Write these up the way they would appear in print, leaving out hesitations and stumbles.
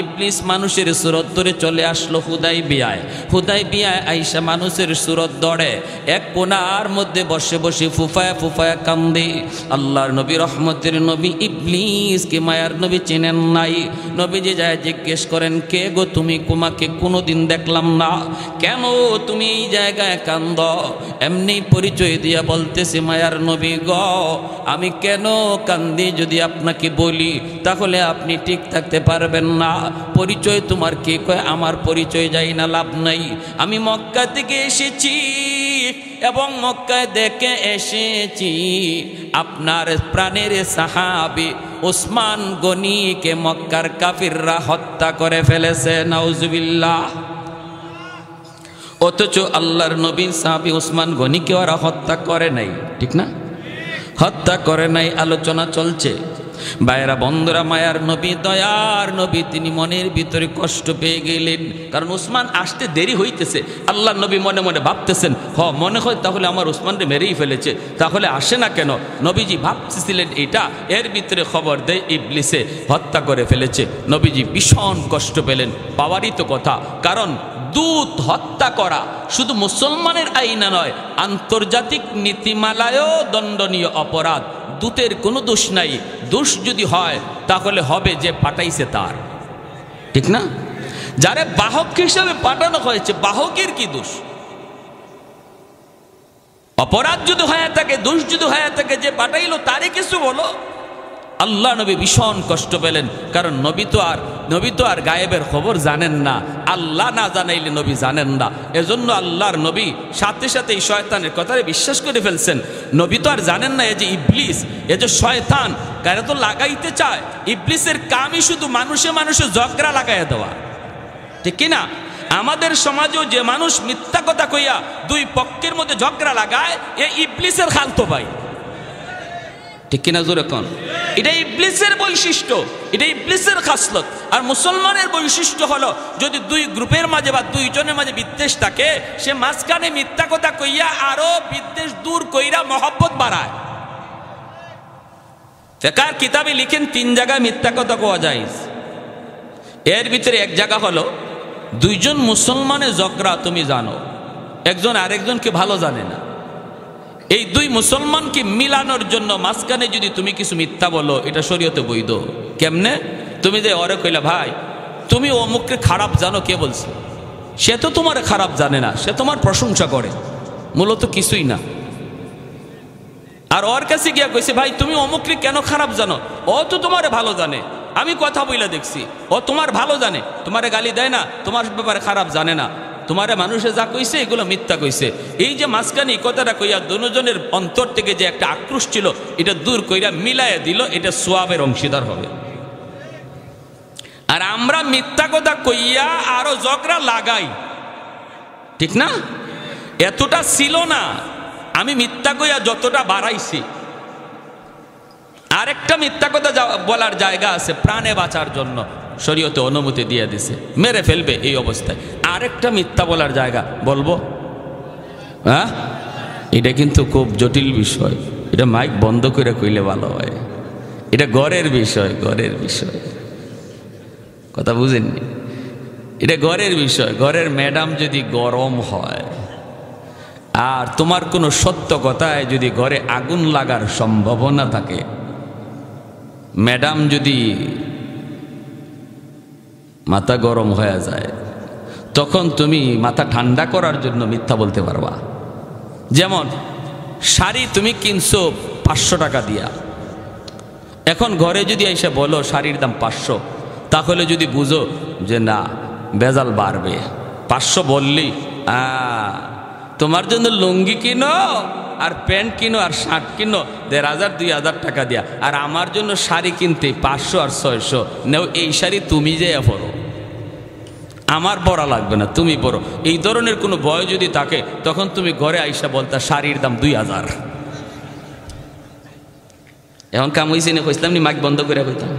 ইবলিস মানুষের সুরত ধরে চলে আসলো হুদাইবিয়ায় আইসা মানুষের সুরত ধরে এক কোণার মধ্যে বসে বসে ফুফায়া ফুফায়া কান্দে। আল্লাহর নবী রহমতের নবী ইবলিসকে মায়ার নবী চেনেন নাই। নবীজি যায় জিজ্ঞেস করেন, কে গো তুমি? তোমাকে কোনোদিন দেখলাম না, কেন তুমি এই জায়গায় কান্দ? এমনি পরিচয় দিয়া বলতেছে, মায়ার নবী গ, আমি কেন কান্দি যদি আপনাকে বলি তাহলে আপনি ঠিক থাকতে পারবেন না। পরিচয় তোমার কে? কয় আমার পরিচয় যাই না, লাভ নাই। আমি মক্কা থেকে এসেছি এবং মক্কায় দেখে এসেছি আপনার প্রাণের সাহাবী ওসমান গনিকে মক্কার কাফিররা হত্যা করে ফেলেছে, নাউজুবিল্লাহ। অথচ আল্লাহর নবী সাহাবী ওসমান গনিকে ওরা হত্যা করে নাই, ঠিক না? হত্যা করে নাই, আলোচনা চলছে। ভাইরা বন্ধুরা, মায়ার নবী দয়ার নবী তিনি মনের ভিতরে কষ্ট পেয়ে গেলেন, কারণ ওসমান আসতে দেরি হইতেছে। আল্লাহর নবী মনে মনে ভাবতেছেন, মনে হয় তাহলে আমার ওসমানকে মেরেই ফেলেছে, তাহলে আসে না কেন? নবীজি ভাবতেছিলেন এটা, এর ভিতরে খবর দেয় ইবলিসে হত্যা করে ফেলেছে। নবীজি ভীষণ কষ্ট পেলেন। পাওয়ারই তো কথা, কারণ দূত হত্যা করা শুধু মুসলমানের আইনে নয়, আন্তর্জাতিক নীতিমালায়ও দণ্ডনীয় অপরাধ। দূতের কোনো দোষ নাই, দোষ যদি হয় তাহলে হবে যে পাঠাইছে তার, ঠিক না? যারে বাহক হিসাবে পাঠানো হয়েছে, বাহকের কি দোষ? অপরাধ যদি হয়ে থাকে, দোষ যদি হয়ে থাকে, যে পাঠাইলো তারই কিছু বলো। আল্লাহ নবী ভীষণ কষ্ট পেলেন, কারণ নবী তো আর গায়েবের খবর জানেন না, আল্লাহ না জানাইলে নবী জানেন না। এজন্য আল্লাহর নবী সাথে সাথে এই শয়তানের কথায় বিশ্বাস করে ফেলছেন। নবী তো আর জানেন না এ যে ইবলিস, এ যে শয়তান, কারা তো লাগাইতে চায়। ইবলিসের কামই শুধু মানুষে মানুষে ঝগড়া লাগাইয়া দেওয়া, ঠিক কিনা? আমাদের সমাজেও যে মানুষ মিথ্যা কথা কইয়া দুই পক্ষের মধ্যে ঝগড়া লাগায়, এ ইবলিসের খালতো ভাই, ঠিক কিনা? জোরে কোন? এটা ইবলিসের বৈশিষ্ট্য, এটা ইবলিসের খাসলত। আর মুসলমানের বৈশিষ্ট্য হলো, যদি দুই গ্রুপের মাঝে বা দুইজনের মাঝে বিদ্বেষ থাকে, সে মাঝখানে মিথ্যা কথা কইয়া আরো বিদ্বেষ দূর কইরা মহব্বত বাড়ায়। ফিকহ কিতাবে লিখেন 3 জায়গায় মিথ্যা কথা কোয়া যায়। এর ভিতরে এক জায়গা হলো, দুইজন মুসলমানের ঝগড়া তুমি জানো, একজন আরেকজনকে ভালো জানে না। এই দুই মুসলমানকে মিলানোর জন্য মাঝখানে যদি তুমি কিছু মিথ্যা বলো, এটা শরীয়তে বৈধ। কেমনে? তুমি যে ওরে কইলা, ভাই তুমি অমুককে খারাপ জানো, কে বলছে? সে তো তোমার খারাপ জানে না, সে তোমার প্রশংসা করে, মূলত কিছুই না। আর ওর কাছে গিয়া কইছে, ভাই তুমি অমুককে কেন খারাপ জানো? ও তো তোমারে ভালো জানে, আমি কথা বইলা দেখছি, ও তোমার ভালো জানে, তোমারে গালি দেয় না, তোমার ব্যাপারে খারাপ জানে না। তোমারে মানুষে যা কইছে এগুলো মিথ্যা কইছে। এই যে মাঝখানে কথাটা কইয়া দুজনের অন্তর থেকে যে একটা আক্রোশ ছিল, এটা দূর কইরা মিলাইয়া দিল, এটা সোয়াবের অংশীদার হবে। আর আমরা মিথ্যা কথা কইয়া আরো ঝগড়া লাগাই, ঠিক না? এতটা ছিল না, আমি মিথ্যা কইয়া যতটা বাড়াইছি। আরেকটা মিথ্যা কথা বলার জায়গা আছে, প্রাণে বাঁচার জন্য শরীয়তে অনুমতি দিয়ে দিছে, মেরে ফেলবে এই অবস্থায়। আরেকটা মিথ্যা বলার জায়গা বলবো, হ্যাঁ? এটা কিন্তু খুব জটিল বিষয়, এটা মাইক বন্ধ করে কইলে ভালো হয়। এটা ঘরের বিষয়, ঘরের বিষয়, কথা বুঝেননি? এটা ঘরের বিষয়। ঘরের ম্যাডাম যদি গরম হয় আর তোমার কোনো সত্য কথায় যদি ঘরে আগুন লাগার সম্ভাবনা থাকে, ম্যাডাম যদি মাথা গরম হয়ে যায়, তখন তুমি মাথা ঠান্ডা করার জন্য মিথ্যা বলতে পারবা। যেমন শাড়ি তুমি কিনছো 500 টাকা দিয়া, এখন ঘরে যদি এসে বলো শাড়ির দাম 500, তাহলে যদি বুঝো যে না ভেজাল বাড়বে, 500 বললি, তোমার জন্য লুঙ্গি কিনো আর প্যান্ট কিনো আর শার্ট কিনো 1500 2000 টাকা দিয়া, আর আমার জন্য শাড়ি কিনতে 500 আর 600 নেও, এই শাড়ি তুমি যে পরো, আমার পরা লাগবে না, তুমি পরো। এই ধরনের কোনো ভয় যদি থাকে, তখন তুমি ঘরে আইসা বলতা শাড়ির দাম 2000। এখন কাম হয়েছে না, কইসলাম নি মাইক বন্ধ করে কইতাম।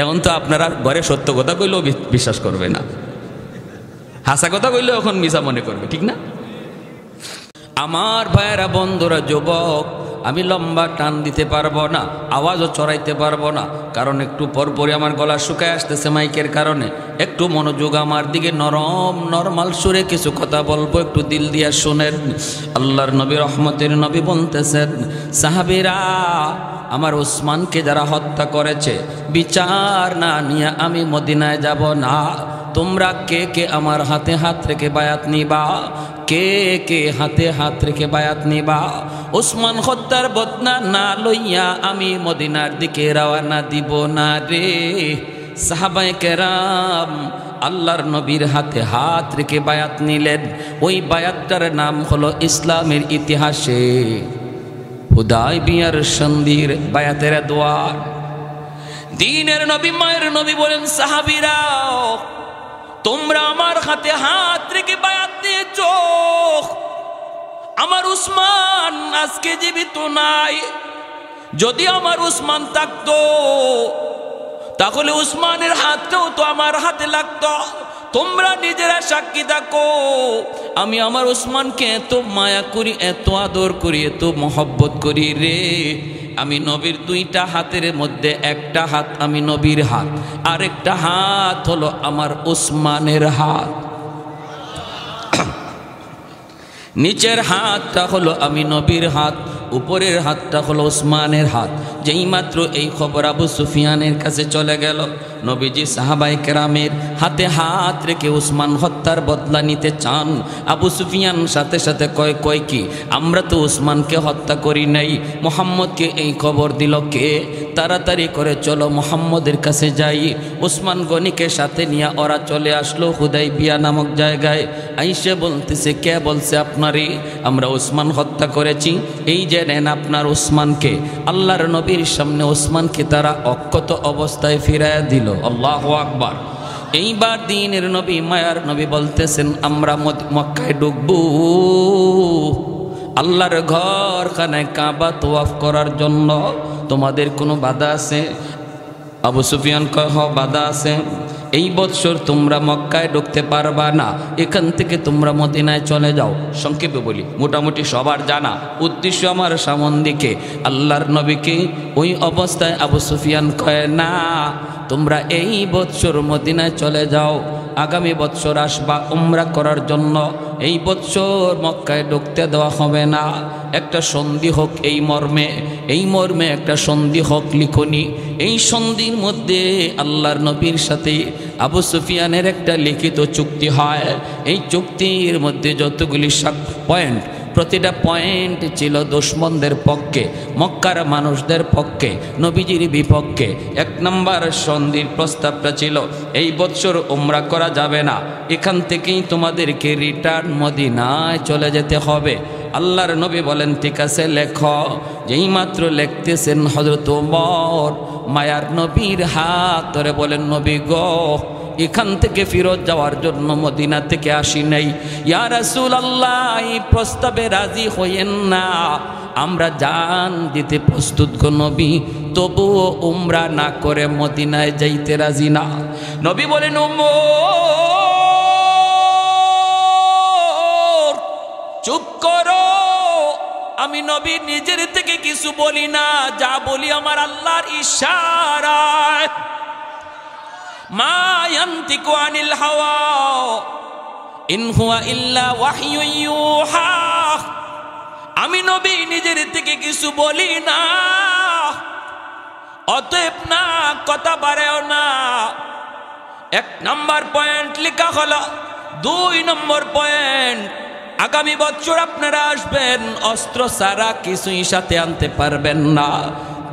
এখন তো আপনারা ঘরে সত্য কথা কইলেও বিশ্বাস করবে না, হাসা কথা কইলেও এখন মিছা মনে করবে, ঠিক না? আমার ভাইয়েরা, বন্ধুরা, যুবক, আমি লম্বা টান দিতে পারবো না, আওয়াজও চড়াইতে পারবো না, কারণ একটু পরপরই আমার গলা শুকায় আসতেছে মাইকের কারণে। একটু মনোযোগ আমার দিকে, নরমাল সুরে কিছু কথা বলবো, একটু দিল দিয়া শুনেন। আল্লাহর নবী রহমতের নবী বলতেছেন, সাহাবীরা, আমার উসমানকে যারা হত্যা করেছে বিচার না নিয়ে আমি মদিনায় যাব না। তোমরা কে কে আমার হাতে হাত রেখে বায়াত নিবা? কে কে হাতে হাত রেখে বায়াত নিবা? উসমান হত্যার বদনা না লইয়া আমি মদিনার দিকে রওনা দিব না রে। সাহাবায়ে কেরাম আল্লাহর নবীর হাতে হাত রেখে বায়াত নিলেন। ওই বায়াতটার নাম হলো ইসলামের ইতিহাসে হুদায়বিয়ার সন্ধির বায়াতের দোয়া। দ্বীনের নবী, মায়ের নবী বলেন, সাহাবীরা, তোমরা আমার হাতে হাত রেখে বায়াত দিয়েছ। আমার উসমান আজকে জীবিত নাই। যদি আমার উসমান থাকতো তাহলে উসমানের হাতটাও তো আমার হাতে লাগতো। তোমরা নিজেরা সাক্ষী থাকো, আমি আমার উসমানকে এত মায়া করি, এত আদর করি, এত মহব্বত করি রে। আমি নবীর দুইটা হাতের মধ্যে একটা হাত আমি নবীর হাত, আর একটা হাত হলো আমার উসমানের হাত। নিচের হাতটা হলো আমি নবীর হাত, উপরের হাতটা হলো উসমানের হাত। যেই মাত্র এই খবর আবু সুফিয়ানের কাছে চলে গেল, নবীজি সাহাবায়ে কেরামের হাতে হাত রেখে উসমান হত্যার বদলা নিতে চান। আবু সুফিয়ান সাথে সাথে কয় কি, আমরা তো উসমানকে হত্যা করি নাই, মুহাম্মদকে এই খবর দিল কে? তাড়াতাড়ি করে চলো মুহাম্মদের কাছে যাই। উসমান গনিকে সাথে নিয়ে ওরা চলে আসলো হুদাইবিয়া নামক জায়গায়। আইসে বলতেছে, কে বলছে আপনারই? আমরা উসমান হত্যা করেছি, এই যে নেন আপনার উসমানকে। আল্লাহর নবীর সামনে উসমানকে তারা অক্ষত অবস্থায় ফিরাইয়া দিল। আল্লাহু আকবার। এইবার দ্বীনের নবী, মায়ার নবী বলতেছেন, আমরা মক্কায় ঢুকবো আল্লাহর ঘরখানায় কাবা তওয়াফ করার জন্য। তোমাদের কোনো বাধা আছে? আবু সুফিয়ান কয়, হ, বাধা আছে। এই বৎসর তোমরা মক্কায় ঢুকতে পারবা না, এখান থেকে তোমরা মদিনায় চলে যাও। সংক্ষেপে বলি, মোটামুটি সবার জানা উদ্দেশ্য আমার সামন দিকে। আল্লাহর নবীকে ওই অবস্থায় আবু সুফিয়ান কয়, না, তোমরা এই বৎসর মদিনায় চলে যাও, আগামী বৎসর আসবা উমরা করার জন্য। এই বৎসর মক্কায় ঢুকতে দেওয়া হবে না। একটা সন্ধি হোক এই মর্মে একটা সন্ধি হোক লিখনি। এই সন্ধির মধ্যে আল্লাহর নবীর সাথে আবু সুফিয়ানের একটা লিখিত চুক্তি হয়। এই চুক্তির মধ্যে যতগুলি পয়েন্ট, প্রতিটা পয়েন্ট ছিল দুশমনদের পক্ষে, মক্কার মানুষদের পক্ষে, নবীজির বিপক্ষে। 1 নম্বর সন্ধির প্রস্তাবটা ছিল, এই বৎসর উমরা করা যাবে না, এখান থেকেই তোমাদেরকে রিটার্ন মদিনায় চলে যেতে হবে। আল্লাহর নবী বলেন, ঠিক আছে, লেখ। যেই মাত্র লিখতেছেন, হযরত ওমর মায়ার নবীর হাত ধরে বলেন, নবী গো, এখান থেকে ফিরত যাওয়ার জন্য মদিনা থেকে আসি নাই। ইয়া রাসূলুল্লাহ, এই প্রস্তাবে রাজি হইয়েন না, আমরা জান দিতে প্রস্তুত গো নবী, তবুও উমরা না করে মদিনায় যাইতে রাজি না। নবী বলেন, ওমর চুপ করো, আমি নবী নিজের থেকে কিছু বলি না, যা বলি আমার আল্লাহর ইশারায়। মা ইয়ান্তিকু আনিল হাওয়া ইন হুয়া ইল্লা ওয়াহয়ু ইউহা। আমি নবী নিজের থেকে কিছু বলি না, অতএব না কথা বাড়াও না। 1 নম্বর পয়েন্ট লেখা হলো। 2 নম্বর পয়েন্ট, আগামী বছর আপনারা আসবেন, অস্ত্র ছাড়া কিছুই সাথে আনতে পারবেন না।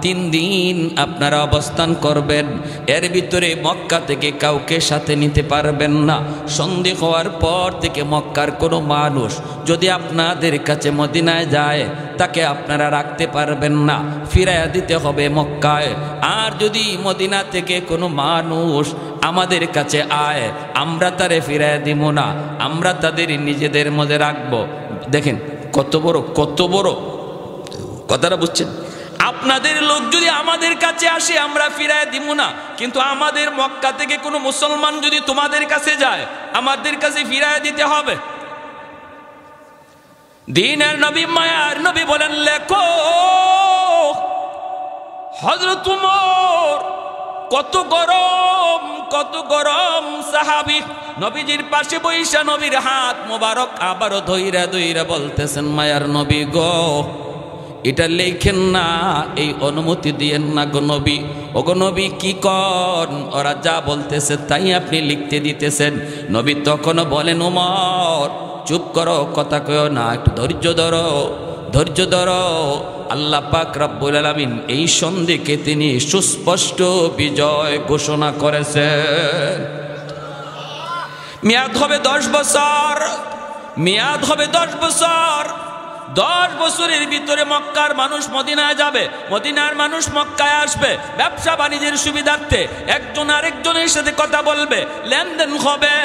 3 দিন আপনারা অবস্থান করবেন, এর ভিতরে মক্কা থেকে কাউকে সাথে নিতে পারবেন না। সন্ধি হওয়ার পর থেকে মক্কার কোনো মানুষ যদি আপনাদের কাছে মদিনায় যায়, তাকে আপনারা রাখতে পারবেন না, ফিরাইয়া দিতে হবে মক্কায়। আর যদি মদিনা থেকে কোনো মানুষ আমাদের কাছে আয়, আমরা তারে ফিরাইয়া দিব না, আমরা তাদের নিজেদের মধ্যে রাখবো। দেখেন কত বড় কথাটা বুঝছেন? আপনাদের লোক যদি আমাদের কাছে আসে, আমরা ফিরায় দিব না, কিন্তু আমাদের মক্কা থেকে কোনো মুসলমান যদি তোমাদের কাছে যায়, আমাদের কাছে ফিরায় দিতে হবে। দিনের নবী মায়ার নবী বলেন লেখো হযরত উমর কত গরম সাহাবী নবীজির পাশে বৈশা নবীর হাত মোবারক আবারও ধইরা বলতেছেন মায়ার নবী গো এটা লেখেন না, এই অনুমতি দিয়েন না গো নবী। ও গো নবী কি কন, ওরা যা বলতেছে তাই আপনি লিখতে দিতেছেন। নবী তখনও বলেন উমর চুপ করো, কথা কয়ো না, একটু ধৈর্য ধরো। আল্লাহ পাক রব্বুল আলামিন এই সন্ধিকে তিনি সুস্পষ্ট বিজয় ঘোষণা করেছেন। মেয়াদ হবে 10 বছর, মেয়াদ হবে 10 বছর। 10 বছরের ভিতরে মক্কার মানুষ মদিনায় যাবে, মদিনার মানুষ মক্কায় আসবে, ব্যবসা বাণিজ্যের সুবিধার্থে একজন আরেকজনের সাথে কথা বলবে, লেনদেন হবে।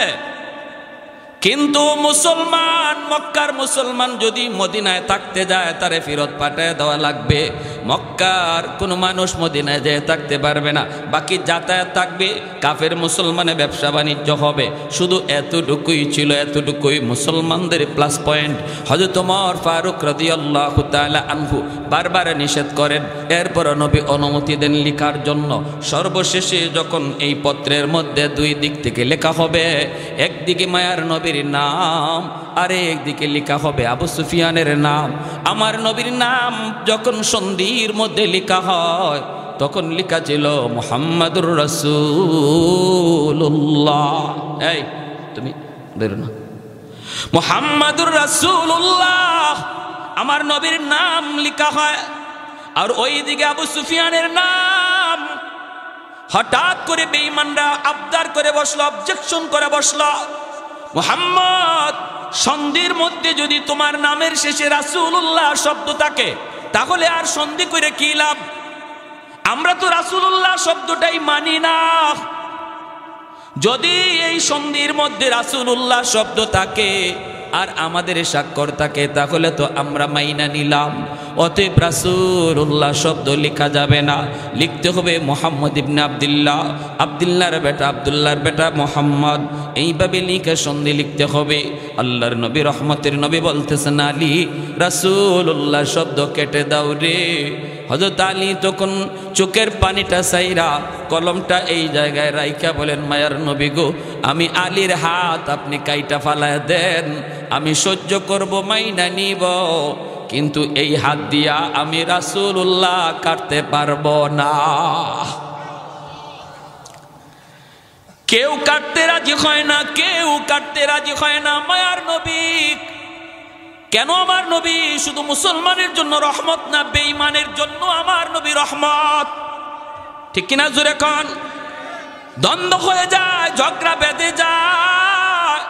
কিন্তু মুসলমান, মক্কার মুসলমান যদি মদিনায় থাকতে যায় তারে ফেরত পাঠায় দেওয়া লাগবে। মক্কার কোনো মানুষ মদিনায় যেয়ে থাকতে পারবে না, বাকি যাতায়াত থাকবে। কাফের মুসলমানে ব্যবসা বাণিজ্য হবে। শুধু এতটুকুই ছিল, এতটুকুই মুসলমানদের প্লাস পয়েন্ট। হযরত ওমর ফারুক রাদিয়াল্লাহু তাআলা আনহু বারবার নিষেধ করেন, এরপর নবী অনুমতি দেন লেখার জন্য। সর্বশেষে যখন এই পত্রের মধ্যে 2 দিক থেকে লেখা হবে, একদিকে মায়ার নবীর নাম আর একদিকে লেখা হবে আবু সুফিয়ানের নাম। আমার নবীর নাম যখন সন্ধির মধ্যে লেখা হয় তখন লেখা ছিল মুহাম্মাদুর রাসূলুল্লাহ। এই তুমি বেরো না, মুহাম্মাদুর রাসূলুল্লাহ আমার নবীর নাম লেখা হয়। আর ওইদিকে আবু সুফিয়ানের নাম। হঠাৎ করে বেঈমানরা আবদার করে বসলো, অবজেকশন করে বসলো, মুহাম্মদ সন্ধির মধ্যে যদি তোমার নামের শেষে রাসূলুল্লাহ শব্দ থাকে তাহলে আর সন্ধি করে কি লাভ? আমরা তো রাসূলুল্লাহ শব্দটাই মানি না। যদি এই সন্ধির মধ্যে রাসূলুল্লাহ শব্দ থাকে আর আমাদের স্বাক্ষর থাকে তাহলে তো আমরা মাইনা নিলাম। অতএব রাসূলুল্লাহ শব্দ লেখা যাবে না, লিখতে হবে মুহাম্মদ ইবনে আব্দুল্লাহ, আব্দুল্লাহর বেটা আব্দুল্লাহর বেটা মুহাম্মদ। এইভাবে লিখে সন্ধি লিখতে হবে। আল্লাহর নবী রহমতের নবী বলতেছেন আলী রাসূলুল্লাহ শব্দ কেটে দাও রে। হযরত আলী তখন চোখের পানিটা সাইরা কলমটা এই জায়গায় রাইখা বলেন মায়ার নবী গো, আমি আলীর হাত আপনি কাইটা ফালায় দেন, আমি সহ্য করব, মাইনা নিব, কিন্তু এই হাত দিয়া আমি রাসূলুল্লাহ কাটতে পারবো না। কেউ কাটতে রাজি হয় না, কেউ কাটতে রাজি হয় না। মায়ার নবী কেন? আমার নবী শুধু মুসলমানের জন্য রহমত না, বেঈমানের জন্য আমার নবী রহমত। ঠিক কিনা জোরে কোন? দ্বন্দ্ব হয়ে যায়, ঝগড়া বেঁধে যায়।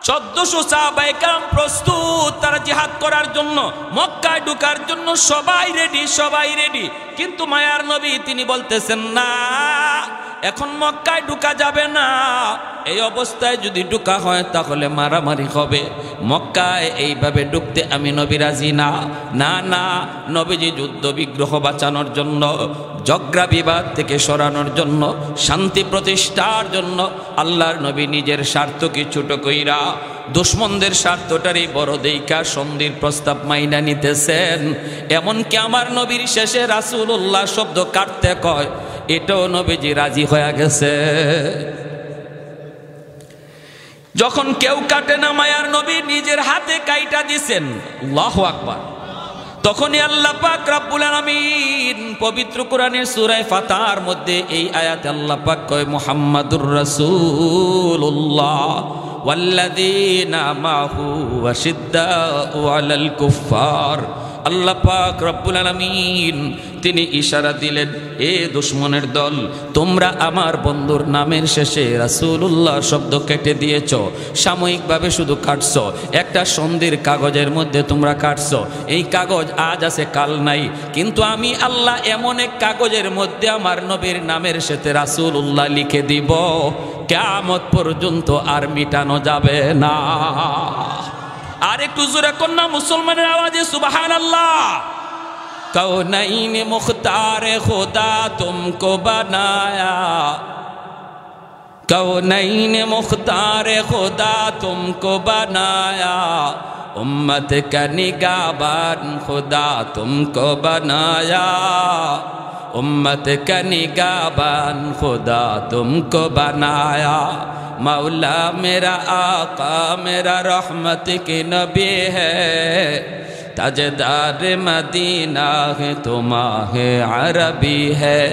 1400 সাহাবায়ে কেরাম প্রস্তুত, তারা জিহাদ করার জন্য, মক্কায় ঢোকার জন্য সবাই রেডি। কিন্তু মায়ার নবী তিনি বলতেছেন না, এখন মক্কায় ঢোকা যাবে না। এই অবস্থায় যদি ঢোকা হয় তাহলে মারামারি হবে। মক্কায় এইভাবে ঢুকতে আমি নবী রাজি না। না, নবীজি যুদ্ধ বিগ্রহ বাঁচানোর জন্য, ঝগড়া বিবাদ থেকে সরানোর জন্য, শান্তি প্রতিষ্ঠার জন্য আল্লাহর নবী নিজের স্বার্থকে ছোট কইরা দুশ্মনদের স্বার্থটারই বড় দেইকা সন্ধির প্রস্তাব মাইনা নিতেছেন। এমনকি আমার নবীর শেষে রাসূলুল্লাহ শব্দ কাটতে কয়, এটাও নবীজি রাজি হয়ে গেছে। যখন কেউ কাটে না, মায়ার নবী নিজের হাতে কাইটা দিছেন, আল্লাহু আকবার। তখনই আল্লাহ পাক রব্বুল আলামিন পবিত্র কোরআনের সূরা ফাতিহার মধ্যে এই আয়াতে আল্লাহ পাক কয় মুহাম্মাদুর রাসূলুল্লাহ ওয়াল্লাযীনা মাহু আশিদ্দাউ আলাল কুফফার। আল্লাহ পাক রব্বুল আলামিন তিনি ইশারা দিলেন, এ দুশমনের দল, তোমরা আমার বন্ধুর নামের শেষে রাসূলুল্লাহ শব্দ কেটে দিয়েছ, সাময়িকভাবে শুধু কাটছো, একটা সন্ধির কাগজের মধ্যে তোমরা কাটছো। এই কাগজ আজ আছে কাল নাই, কিন্তু আমি আল্লাহ এমন এক কাগজের মধ্যে আমার নবীর নামের সাথে রাসূলুল্লাহ লিখে দিব, কিয়ামত পর্যন্ত আর মিটানো যাবে না। আর একটু জোরে কন্যা মুসলমানের আওয়াজে সুবহানাল্লাহ। কৌনাইন মুখতার খুদা তুমকো বানায়া, কৌনাইন মুখতার খুদা তুমকো বানায়া, उम्मत का निगाहबान खुदा तुमको बनाया, उम्मत का निगाहबान खुदा तुमको बनाया। मौला मेरा आका मेरा रहमत की नबी है, ताजदार मदीना है तुम्हारे अरबी है।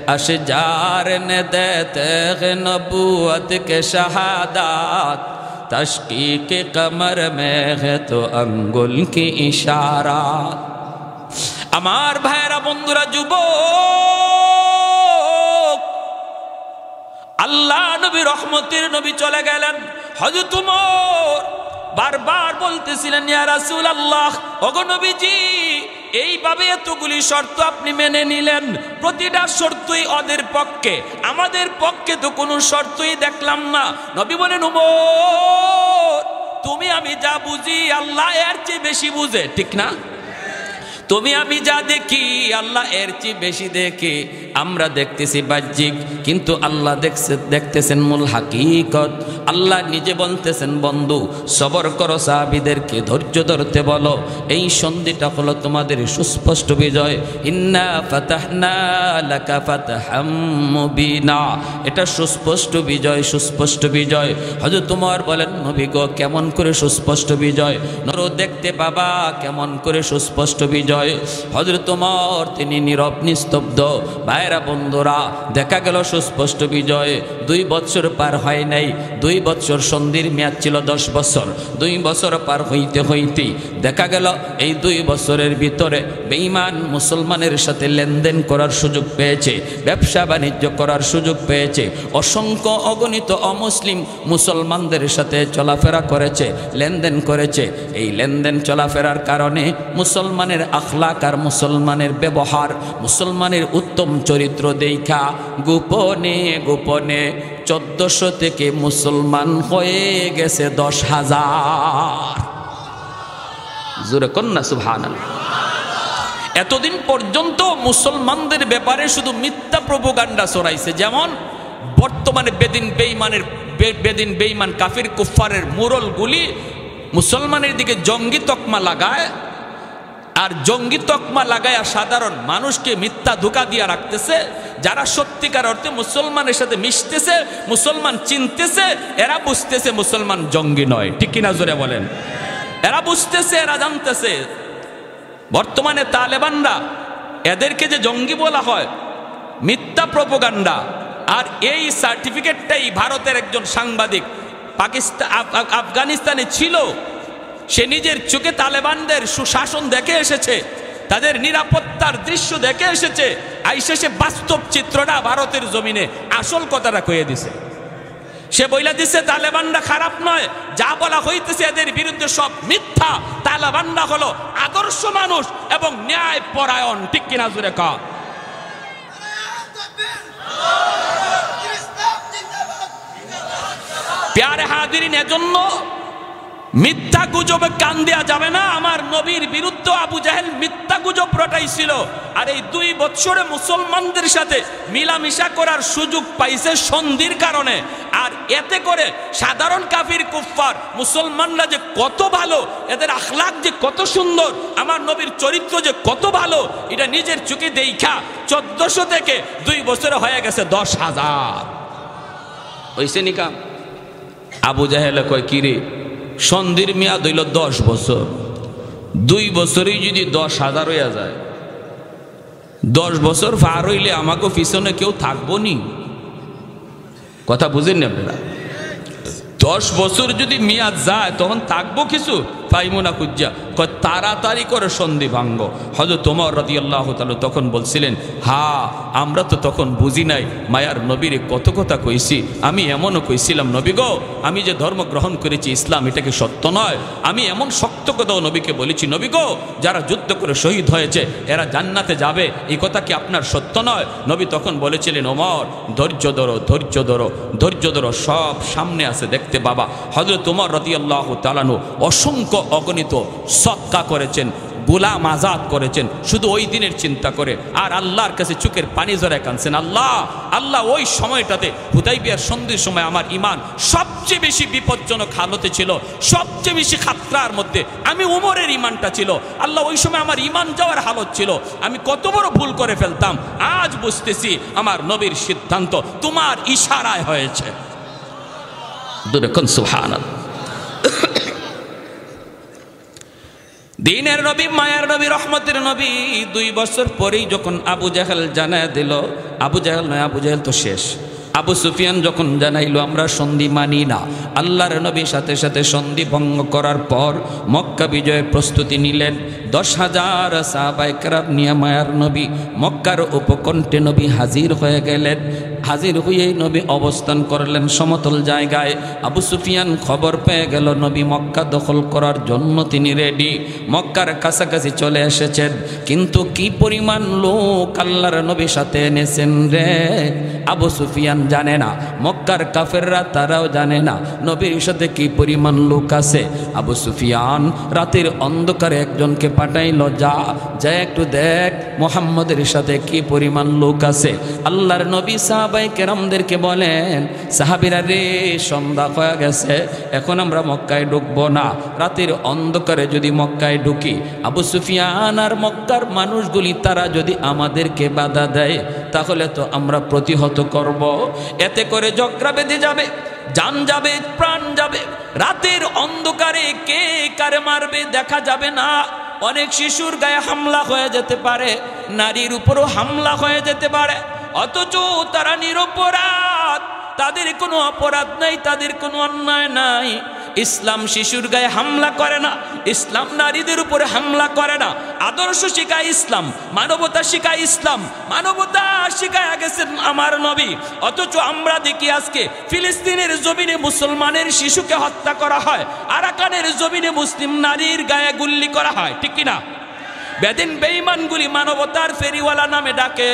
अशजार ने देते हैं नबूवत के शहादात, तशकीक कमर में है तो अंगुल की इशारा। আমার ভাইরা বন্ধুরা যুবক, আল্লাহ নবী রহমতের নবী চলে গেলেন। হযরত ওমর বারবার বলতেছিলেন, ইয়া রাসূলুল্লাহ, ওগো নবীজি, এইভাবে এতগুলি শর্ত আপনি মেনে নিলেন, প্রতিটা শর্তই ওদের পক্ষে, আমাদের পক্ষে তো কোনো শর্তই দেখলাম না। নবী বলেন, ওমর, তুমি আমি যা বুঝি আল্লাহ এর চেয়ে বেশি বুঝে, ঠিক না? তুমি আমি যা দেখি আল্লাহ এর চেয়ে বেশি দেখে। আমরা দেখতেছি বাহ্যিক, কিন্তু আল্লাহ দেখতেছেন মূল হাকিকত। আল্লাহ নিজে বলতেছেন, বন্ধু সবর করো, সাহাবীদেরকে ধৈর্য ধরতে বলো। এই সন্ধিটা হলো তোমাদের সুস্পষ্ট বিজয়। ইন্না ফাতাহনা লাকা ফাতহাম মুবিনা, এটা সুস্পষ্ট বিজয়, সুস্পষ্ট বিজয়। হযরত ওমর বলেন, নবী গো, কেমন করে সুস্পষ্ট বিজয়? নর দেখতে বাবা কেমন করে সুস্পষ্ট বিজয়? হযরত ওমর তিনি নীরব নিস্তব্ধ। ভাইরা বন্ধুরা, দেখা গেল সুস্পষ্ট বিজয় 2 বছর পার হয় নাই। 2 বছর সন্ধির মেয়াদ ছিল 10 বছর। 2 বছর পার হইতে হইতে দেখা গেল এই 2 বছরের ভিতরে বেঈমান মুসলমানের সাথে লেনদেন করার সুযোগ পেয়েছে, ব্যবসা বাণিজ্য করার সুযোগ পেয়েছে। অসংখ্য অগণিত অমুসলিম মুসলমানদের সাথে চলাফেরা করেছে, লেনদেন করেছে। এই লেনদেন চলাফেরার কারণে মুসলমানের আখলাক আর মুসলমানের ব্যবহার, মুসলমানের উত্তম চরিত্র দেখা গোপনে গোপনে 1400 থেকে মুসলমান হয়ে গেছে 10,000। জোরে কন্যা সুবহানাল্লাহ। এতদিন পর্যন্ত মুসলমানদের ব্যাপারে শুধু মিথ্যা প্রোপাগান্ডা ছড়াইছে। যেমন বর্তমানে বেদিন বেঈমান কাফির কুফফারের মুরলগুলি মুসলমানের দিকে জঙ্গি তকমা লাগায়, আর জঙ্গি তকমা লাগায় সাধারণ মানুষকে মিথ্যা ধোঁকা দিয়ে রাখতেছে। যারা সত্যিকার অর্থে মুসলমানের সাথে মিশতেছে, মুসলমান চিনতেছে, এরা বুঝতেছে মুসলমান জঙ্গি নয়, ঠিক কিনা জোরে বলেন? এরা বুঝতেছে, এরা জানতেছে। বর্তমানে তালেবানরা, এদেরকে যে জঙ্গি বলা হয়, মিথ্যা প্রোপাগান্ডা। আর এই সার্টিফিকেটটাই ভারতের একজন সাংবাদিক আফগানিস্তানে ছিল, সে নিজের চোখে তালেবানদের সুশাসন দেখে এসেছে, তাদের নিরাপত্তার দৃশ্য দেখে এসেছে। আইসে সে বাস্তব চিত্রটা ভারতের জমিনে আসল কথাটা কয়ে দিছে। সে বইলা দিছে তালেবানরা খারাপ নয়, যা বলা হইতেছে এদের বিরুদ্ধে সব মিথ্যা। তালেবানরা হলো আদর্শ মানুষ এবং ন্যায় পরায়ণ, ঠিক কিনা জোরে কা? প্যারে হাজিরিন, এজন্য মিথ্যা গুজবে কান দেয়া যাবে না। আমার নবীর বিরুদ্ধে আবু জাহেল মিথ্যা গুজব রটাইছিল, আর এই 2 বছরে মুসলমানদের সাথে মিলামিশা করার সুযোগ পাইছে সন্ধির কারণে। আর এতে করে সাধারণ কাফির কুফফার মুসলমানরা যে কত ভালো, এদের আখলাক যে কত সুন্দর, আমার নবীর চরিত্র যে কত ভালো, এটা নিজের চোখে দেখা 1400 থেকে 2 বছরে হয়ে গেছে 10,000। হইছে নিকা? আবু জাহেল কয়, কিরে সন্ধির মেয়াদ হইল 10 বছর, 2 বছরেই যদি 10,000 হইয়া যায়, 10 বছর পার হইলে আমাকে পিছনে কেউ থাকবো নি? কথা বুঝেন আপনারা? 10 বছর যদি মেয়াদ যায় তখন থাকবো কিছু? পাইমো না খুঁজা। কয় তাড়াতাড়ি করে সন্ধি ভাঙ্গ। হযরত ওমর রাদিয়াল্লাহু তাআলা তখন বলছিলেন, আমরা তো তখন বুঝি নাই মায়ার নবীর কত কথা কইছি। আমি এমনও কইছিলাম, নবী গো, আমি যে ধর্ম গ্রহণ করেছি ইসলাম, এটা কি সত্য নয়? আমি এমন শক্ত কথাও নবীকে বলেছি, নবী গো, যারা যুদ্ধ করে শহীদ হয়েছে এরা জান্নাতে যাবে, এই কথা কি আপনার সত্য নয়? নবী তখন বলেছিলেন, ওমর ধৈর্য ধরো, ধৈর্য ধরো, ধৈর্য ধরো, সব সামনে আছে দেখতে বাবা। হযরত ওমর রাদিয়াল্লাহু তাআলা অসংখ্য অগণিত সদকা করেছেন, গোলাম আজাদ করেছেন শুধু ওই দিনের চিন্তা করে, আর আল্লাহর কাছে চোখের পানি জড়ায় কাঁদছেন, আল্লাহ আল্লাহ ওই সময়টাতে হুদাইবিয়ার সন্ধির সময় আমার ইমান সবচেয়ে বেশি বিপজ্জনক হালতে ছিল, সবচেয়ে বেশি খাতরার মধ্যে আমি উমরের ইমানটা ছিল, আল্লাহ ওই সময় আমার ইমান যাওয়ার হালত ছিল, আমি কত বড় ভুল করে ফেলতাম, আজ বুঝতেছি আমার নবীর সিদ্ধান্ত তোমার ইশারায় হয়েছে। সুবহানাল্লাহ। দিনের নবী, মায়ার নবী, রহমতের নবী 2 বছর পরেই যখন আবু জাহেল জানায় দিল, আবু জাহেল নয়, আবু জাহেল তো শেষ, আবু সুফিয়ান যখন জানাইলো আমরা সন্ধি মানি না, আল্লাহর নবীর সাথে সাথে সন্ধি ভঙ্গ করার পর মক্কা বিজয়ের প্রস্তুতি নিলেন। 10,000 সাহাবায়ে কেরাম নিয়ে মায়ার নবী মক্কার উপকণ্ঠে নবী হাজির হয়ে গেলেন। হাজির হয়েই নবী অবস্থান করলেন সমতল জায়গায়। আবু সুফিয়ান খবর পেয়ে গেল নবী মক্কা দখল করার জন্য তিনি রেডি, মক্কার কাছাকাছি চলে এসেছেন। কিন্তু কি পরিমাণ লোক আল্লাহর নবীর সাথে এনেছেন রে, আবু সুফিয়ান জানে না, মক্কার কাফেররা তারাও জানে না নবীর সাথে কি পরিমাণ লোক আছে। আবু সুফিয়ান রাতের অন্ধকারে একজনকে পাঠাইল, যা একটু দেখ মুহাম্মদের সাথে কি পরিমাণ লোক আছে। আল্লাহর নবী সাহাবায়ে কেরামদেরকে বলেন, সাহাবীরা রে সন্ধ্যা হয়ে গেছে, এখন আমরা মক্কায় ঢুকবো না, রাতের অন্ধকারে যদি মক্কায় ঢুকি আবু সুফিয়ান আর মক্কার মানুষগুলি তারা যদি আমাদেরকে বাধা দেয় তাহলে তো আমরা প্রতিহত করব, এতে করে ঝগড়া বেঁধে যাবে, জান যাবে, প্রাণ যাবে, রাতের অন্ধকারে কে কারে মারবে দেখা যাবে না, অনেক শিশুর গায়ে হামলা হয়ে যেতে পারে, নারীর উপরও হামলা হয়ে যেতে পারে, অথচ তারা নিরপরাধ, তাদের কোনো অপরাধ নাই, তাদের কোনো অন্যায় নাই। ইসলাম শিশুর গায়ে হামলা করে না, ইসলাম নারীদের উপরে হামলা করে না, আদর্শ শিখায় ইসলাম, মানবতা শিখায় ইসলাম, মানবতা শিখায় গেছেন আমার নবী। অথচ আমরা দেখি আজকে ফিলিস্তিনের জমিনে মুসলমানের শিশুকে হত্যা করা হয়, আরাকানের জমিনে মুসলিম নারীর গায়ে গুল্লি করা হয়, ঠিক কিনা? বেদিন বেঈমানগুলি মানবতার ফেরিওয়ালা নামে ডাকে,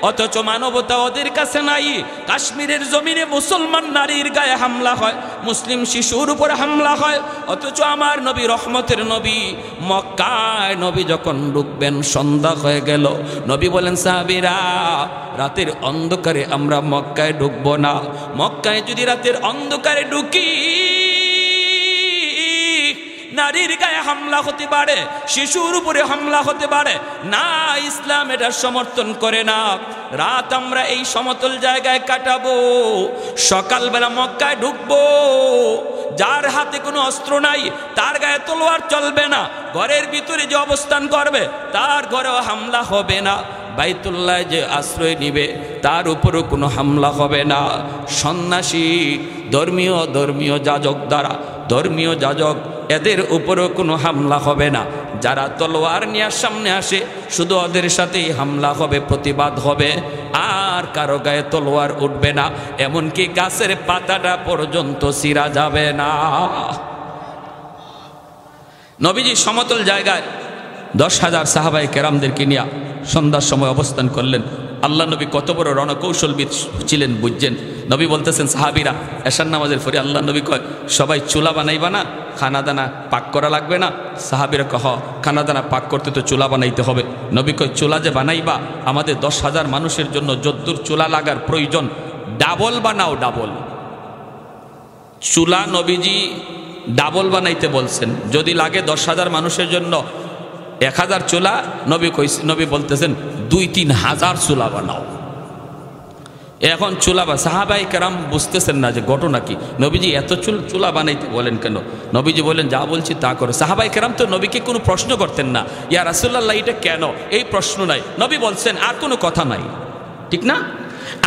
অথচ মানবতা ওদের কাছে নাই। কাশ্মীরের জমিনে মুসলমান নারীর গায়ে হামলা হয়, মুসলিম শিশুর উপরে হামলা হয়, অথচ আমার নবী রহমতের নবী মক্কায় নবী যখন ঢুকবেন সন্ধ্যা হয়ে গেল, নবী বলেন সাহাবীরা রাতের অন্ধকারে আমরা মক্কায় ঢুকবো না, মক্কায় যদি রাতের অন্ধকারে ঢুকি নারীর গায়ে হামলা হতে পারে, শিশুর উপরে হামলা হতে পারে না, ইসলাম এটা সমর্থন করে না। রাত আমরা এই সমতল জায়গায় কাটাবো, সকালবেলা মক্কায় ঢুকবো, যার হাতে কোনো অস্ত্র নাই তার গায়ে তলোয়ার চলবে না, ঘরের ভিতরে যে অবস্থান করবে তার ঘরেও হামলা হবে না, বাইতুল্লাহ যে আশ্রয় নিবে তার উপরও কোনো হামলা হবে না। সন্ন্যাসী ধর্মীয় যাজক দ্বারা, ধর্মীয় যাজক এদের উপরও কোনো হামলা হবে না। যারা তলোয়ার নিয়ে সামনে আসে শুধু ওদের সাথেই হামলা হবে, প্রতিবাদ হবে, আর কারো গায়ে তলোয়ার উঠবে না, এমনকি গাছের পাতাটা পর্যন্ত ছিঁড়া যাবে না। নবীজি সমতল জায়গায় 10,000 সাহাবায়ে কেরামদেরকে নিয়ে সন্ধ্যার সময় অবস্থান করলেন। আল্লাহ নবী কত বড় রণকৌশলবিদ ছিলেন বুঝছেন। নবী বলতেছেন সাহাবীরা এশার নামাজের পরে আল্লাহ নবী কয় সবাই চুলা বানাইবা না, খানাদানা পাক করা লাগবে না? সাহাবীরা কহ খানাদানা পাক করতে তো চুলা বানাইতে হবে। নবী কয় চুলা যে বানাইবা আমাদের 10,000 মানুষের জন্য যদ্দূর চুলা লাগার প্রয়োজন ডাবল বানাও, ডাবল চুলা নবীজি ডাবল বানাইতে বলছেন। যদি লাগে 10,000 মানুষের জন্য 1,000 চুলা, নবী বলতেছেন 2-3 হাজার চুলা বানাও। এখন চুলা বা সাহাবায়ে কেরাম বুঝতেছেন না যে ঘটনা কি, নবীজি এত চুলা বানাইতে বলেন কেন? নবীজি বলেন যা বলছি তা করো। সাহাবায়ে কেরাম তো নবীকে কোনো প্রশ্ন করতেন না, ইয়া রাসূলুল্লাহ এটা কেন, এই প্রশ্ন নাই। নবী বলছেন আর কোনো কথা নাই, ঠিক না?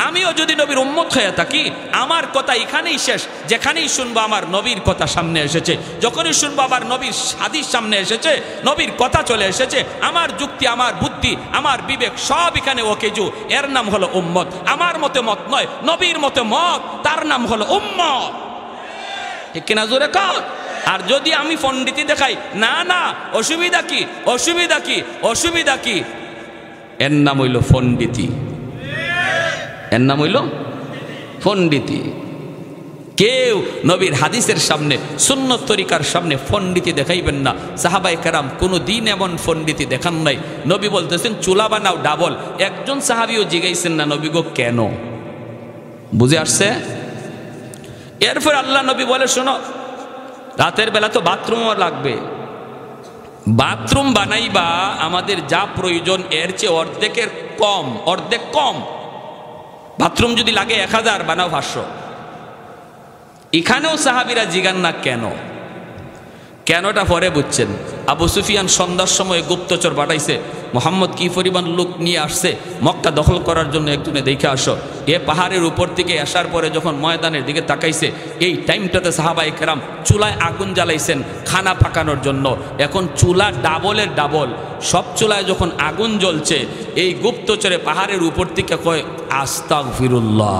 আমিও যদি নবীর উম্মত হয়ে থাকি আমার কথা এখানেই শেষ, যেখানেই শুনবো আমার নবীর কথা সামনে এসেছে, যখনই শুনবো আমার নবীর হাদিস সামনে এসেছে, নবীর কথা চলে এসেছে, আমার যুক্তি, আমার বুদ্ধি, আমার বিবেক সব এখানে ওকেজু, এর নাম হলো উম্মত। আমার মতে মত নয়, নবীর মতে মত, তার নাম হলো উম্মত, ঠিক কিনা জোরে কর। আর যদি আমি পণ্ডিতি দেখাই, না না অসুবিধা কি, অসুবিধা কি, অসুবিধা কি, এর নাম হইল পণ্ডিতি, এর নাম হইল পণ্ডিতি। কেউ নবীর হাদিসের সামনে সুন্নত তরিকার সামনে পণ্ডিতি দেখাইবেন না। সাহাবায়ে কেরাম কোনো দিন এমন পণ্ডিতি দেখান নাই। নবী বলতেছেন চুলা বানাও ডাবল। একজন সাহাবিও জিগাইছেন না নবী গো কেন? বুঝে আসছে? এরপর আল্লাহ নবী বলে শোনো, রাতের বেলা তো বাথরুমও লাগবে, বাথরুম বানাইবা আমাদের যা প্রয়োজন এর চেয়ে অর্ধেক কম। বাথরুম যদি লাগে 1000 বানাও 500। এখানেও সাহাবীরা জিগান না কেন? কেনটা পরে বুঝছেন। আবু সুফিয়ান সন্ধ্যার সময় গুপ্তচর পাঠাইছে, মোহাম্মদ কি পরিমাণ লোক নিয়ে আসছে মক্কা দখল করার জন্য, একজনে দেখে আসো। এ পাহাড়ের উপর থেকে আসার পরে যখন ময়দানের দিকে তাকাইছে, এই টাইমটাতে সাহাবায়ে কেরাম চুলায় আগুন জ্বালাইছেন খানা পাকানোর জন্য। এখন চুলা ডাবলের ডাবল, সব চুলায় যখন আগুন জ্বলছে, এই গুপ্তচরে পাহাড়ের উপর থেকে কয় আস্তাগফিরুল্লাহ,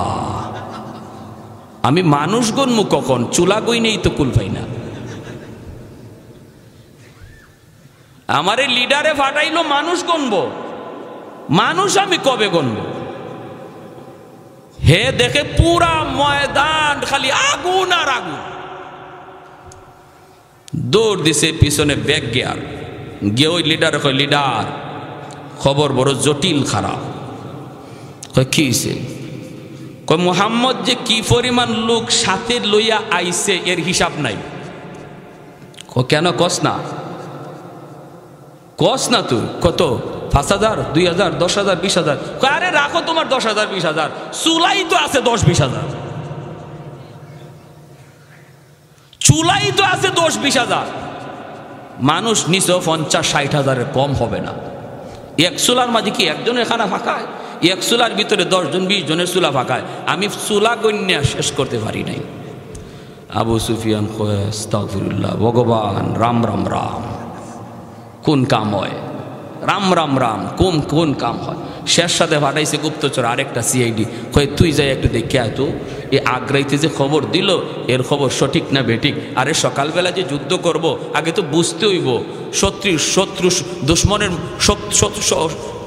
আমি মানুষ গণমু কখন? চুলা গই নেই তো কুল পাই না। আমারে লিডারে ফাটাইলো মানুষ গণব, মানুষ আমি কবে গণব? হে দেখে পুরা ময়দান খালি আগুন আর আগুন। দৌড় দিছে পিছনে ব্যাগ গিয়ার গিয়ে ওই লিডার কয় লিডার খবর বড় জটিল খারাপ। কয় কি হইছে? কয় মুহাম্মদ যে কি পরিমাণ লোক সাথে লইয়া আইছে এর হিসাব নাই। কেন কস না? কস না তুই কত? 5000, 2000, 10,000, 20,000। আরে রাখো তোমার 10,000, 20,000, চুলাই তো আছে 10-20,000, চুলাই তো আছে 10-20,000। মানুষ নিচে 50-60,000-এর কম হবে না। এক চুলার মাঝে কি একজনের খানা ফাঁকায়? এক চুলার ভিতরে 10-20 জনের চুলা ফাঁকায়। আমি চুলা গণ্যা শেষ করতে পারি নাই। আবু সুফিয়ান কয় আস্তাগফিরুল্লাহ, ভগবান রাম রাম রাম, কোন কাম হয়? রাম রাম রাম কোন কাম হয়? শেষ সাথে পাঠাইছে গুপ্তচর আরেকটা সিআইডি, কয় তুই যাই একটু দেখে আয় তো, এ আগ্রাইতে যে খবর দিল এর খবর সঠিক না বেঠিক। আরে সকালবেলা যে যুদ্ধ করব আগে তো বুঝতে হইব শত্রু দুশ্মনের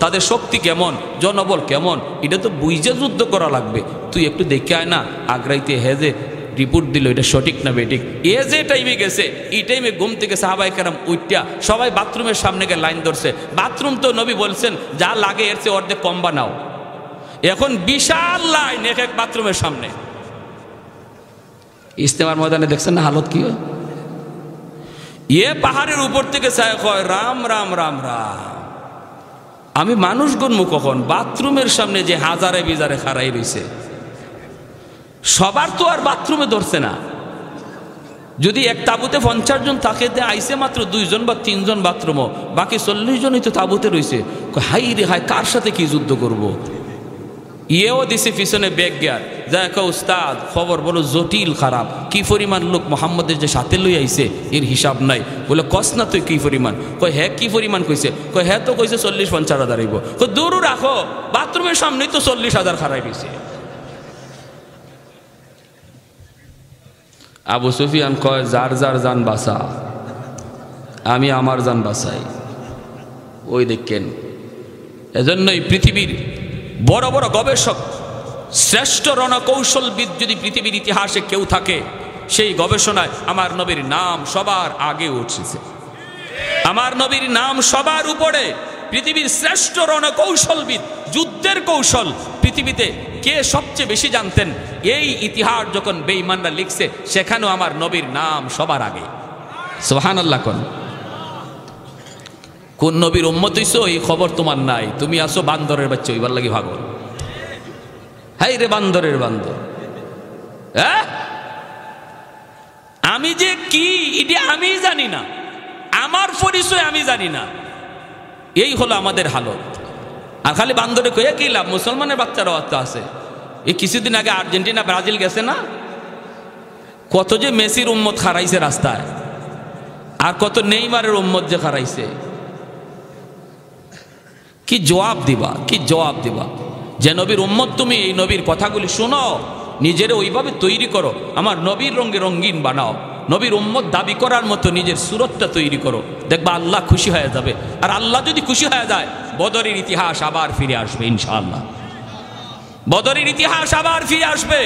তাদের শক্তি কেমন, জনবল কেমন, এটা তো বুঝে যুদ্ধ করা লাগবে। তুই একটু দেখে আয় না আগ্রাইতে হেজে রিপোর্ট দিল এটা সঠিক না বেঠিক। এ যে টাইমে গেছে এই টাইমে ঘুম থেকে সাহাবায়ে কেরাম উঠা সবাই বাথরুমের সামনে গিয়ে লাইন ধরছে। বাথরুম তো নবী বলছেন যা লাগে এর চেয়ে অর্ধেক কম বানাও। এখন বিশাল লাইন এক এক বাথরুমের সামনে। ইস্তেমার ময়দানে দেখছেন না হালত কি হয়? এ পাহাড়ের উপর থেকে ছায়া কয় রাম রাম রাম রাম, আমি মানুষ গণমু কখন? বাথরুমের সামনে যে হাজারে বিজারে খাড়াই রইছে, সবার তো আর বাথরুমে ধরছে না। যদি এক তাবুতে 50 জন থাকে, আইসে মাত্র 2 জন বা 3 জন বাথরুমও, বাকি 40 জনই তো তাবুতে রয়েছে। হাই রে হাই, কার সাথে কি যুদ্ধ করব? ইয়েও দিছে পিছনে ব্যাগ গিয়ার, যা উস্তাদ খবর বলো জটিল খারাপ, কি পরিমাণ লোক মোহাম্মদের যে সাথে লই আইছে এর হিসাব নাই। বলে কস না তুই কি পরিমাণ? কয় হ্যাঁ কি পরিমাণ কইছে? কয় হ্যাঁ তো কইছে 40-50,000 আইব। দূর রাখো, বাথরুমের সামনেই তো 40,000 খারাই দিছে। আবু সুফিয়ান কয় যার যার জান বাঁচা, আমি আমার জান বাঁচাই। ওই দেখেন, এজন্যই পৃথিবীর বড় বড় গবেষক, শ্রেষ্ঠ রণকৌশলবিদ যদি পৃথিবীর ইতিহাসে কেউ থাকে, সেই গবেষণায় আমার নবীর নাম সবার আগে উঠেছে। আমার নবীর নাম সবার উপরে। পৃথিবীর শ্রেষ্ঠ রণকৌশলবিদ, যুদ্ধের কৌশল পৃথিবীতে কে সবচেয়ে বেশি জানতেন, এই ইতিহাস যখন বেঈমানরা লিখছে সেখানেও আমার নবীর নাম সবার আগে। সুবহানাল্লাহ। কোন নবীর উম্মত হইছো এই খবর তোমার নাই, তুমি আসো বান্দরের বাচ্চা হইবার লাগি ভাগল। হাই রে বান্দরের বান্দর, আমি যে কি এটা আমি জানি না, আমার পরিচয় আমি জানি না, এই হলো আমাদের হালত। আর খালি বান্দরে কয়ে কি লাভ? মুসলমানের বাচ্চারাও তো আছে। এই কিছুদিন আগে আর্জেন্টিনা ব্রাজিল গেছে না, কত যে মেসির উম্মত খারাইছে রাস্তায়, আর কত নেইমারের উম্মত যে খারাইছে। কি জবাব দিবা, কি জবাব দিবা? যে নবীর উম্মত তুমি, এই নবীর কথাগুলি শোনো, নিজের ওইভাবে তৈরি করো, আমার নবীর রঙে রঙিন বানাও, নবীর উম্মত দাবি করার মতো নিজের সুরতটা তৈরি করো, দেখবা আল্লাহ খুশি হয়ে যাবে। আর আল্লাহ যদি খুশি হয়ে যায়, বদরের ইতিহাস আবার ফিরে আসবে ইনশাআল্লাহ। বদরের ইতিহাস আবার ফিরে আসবে।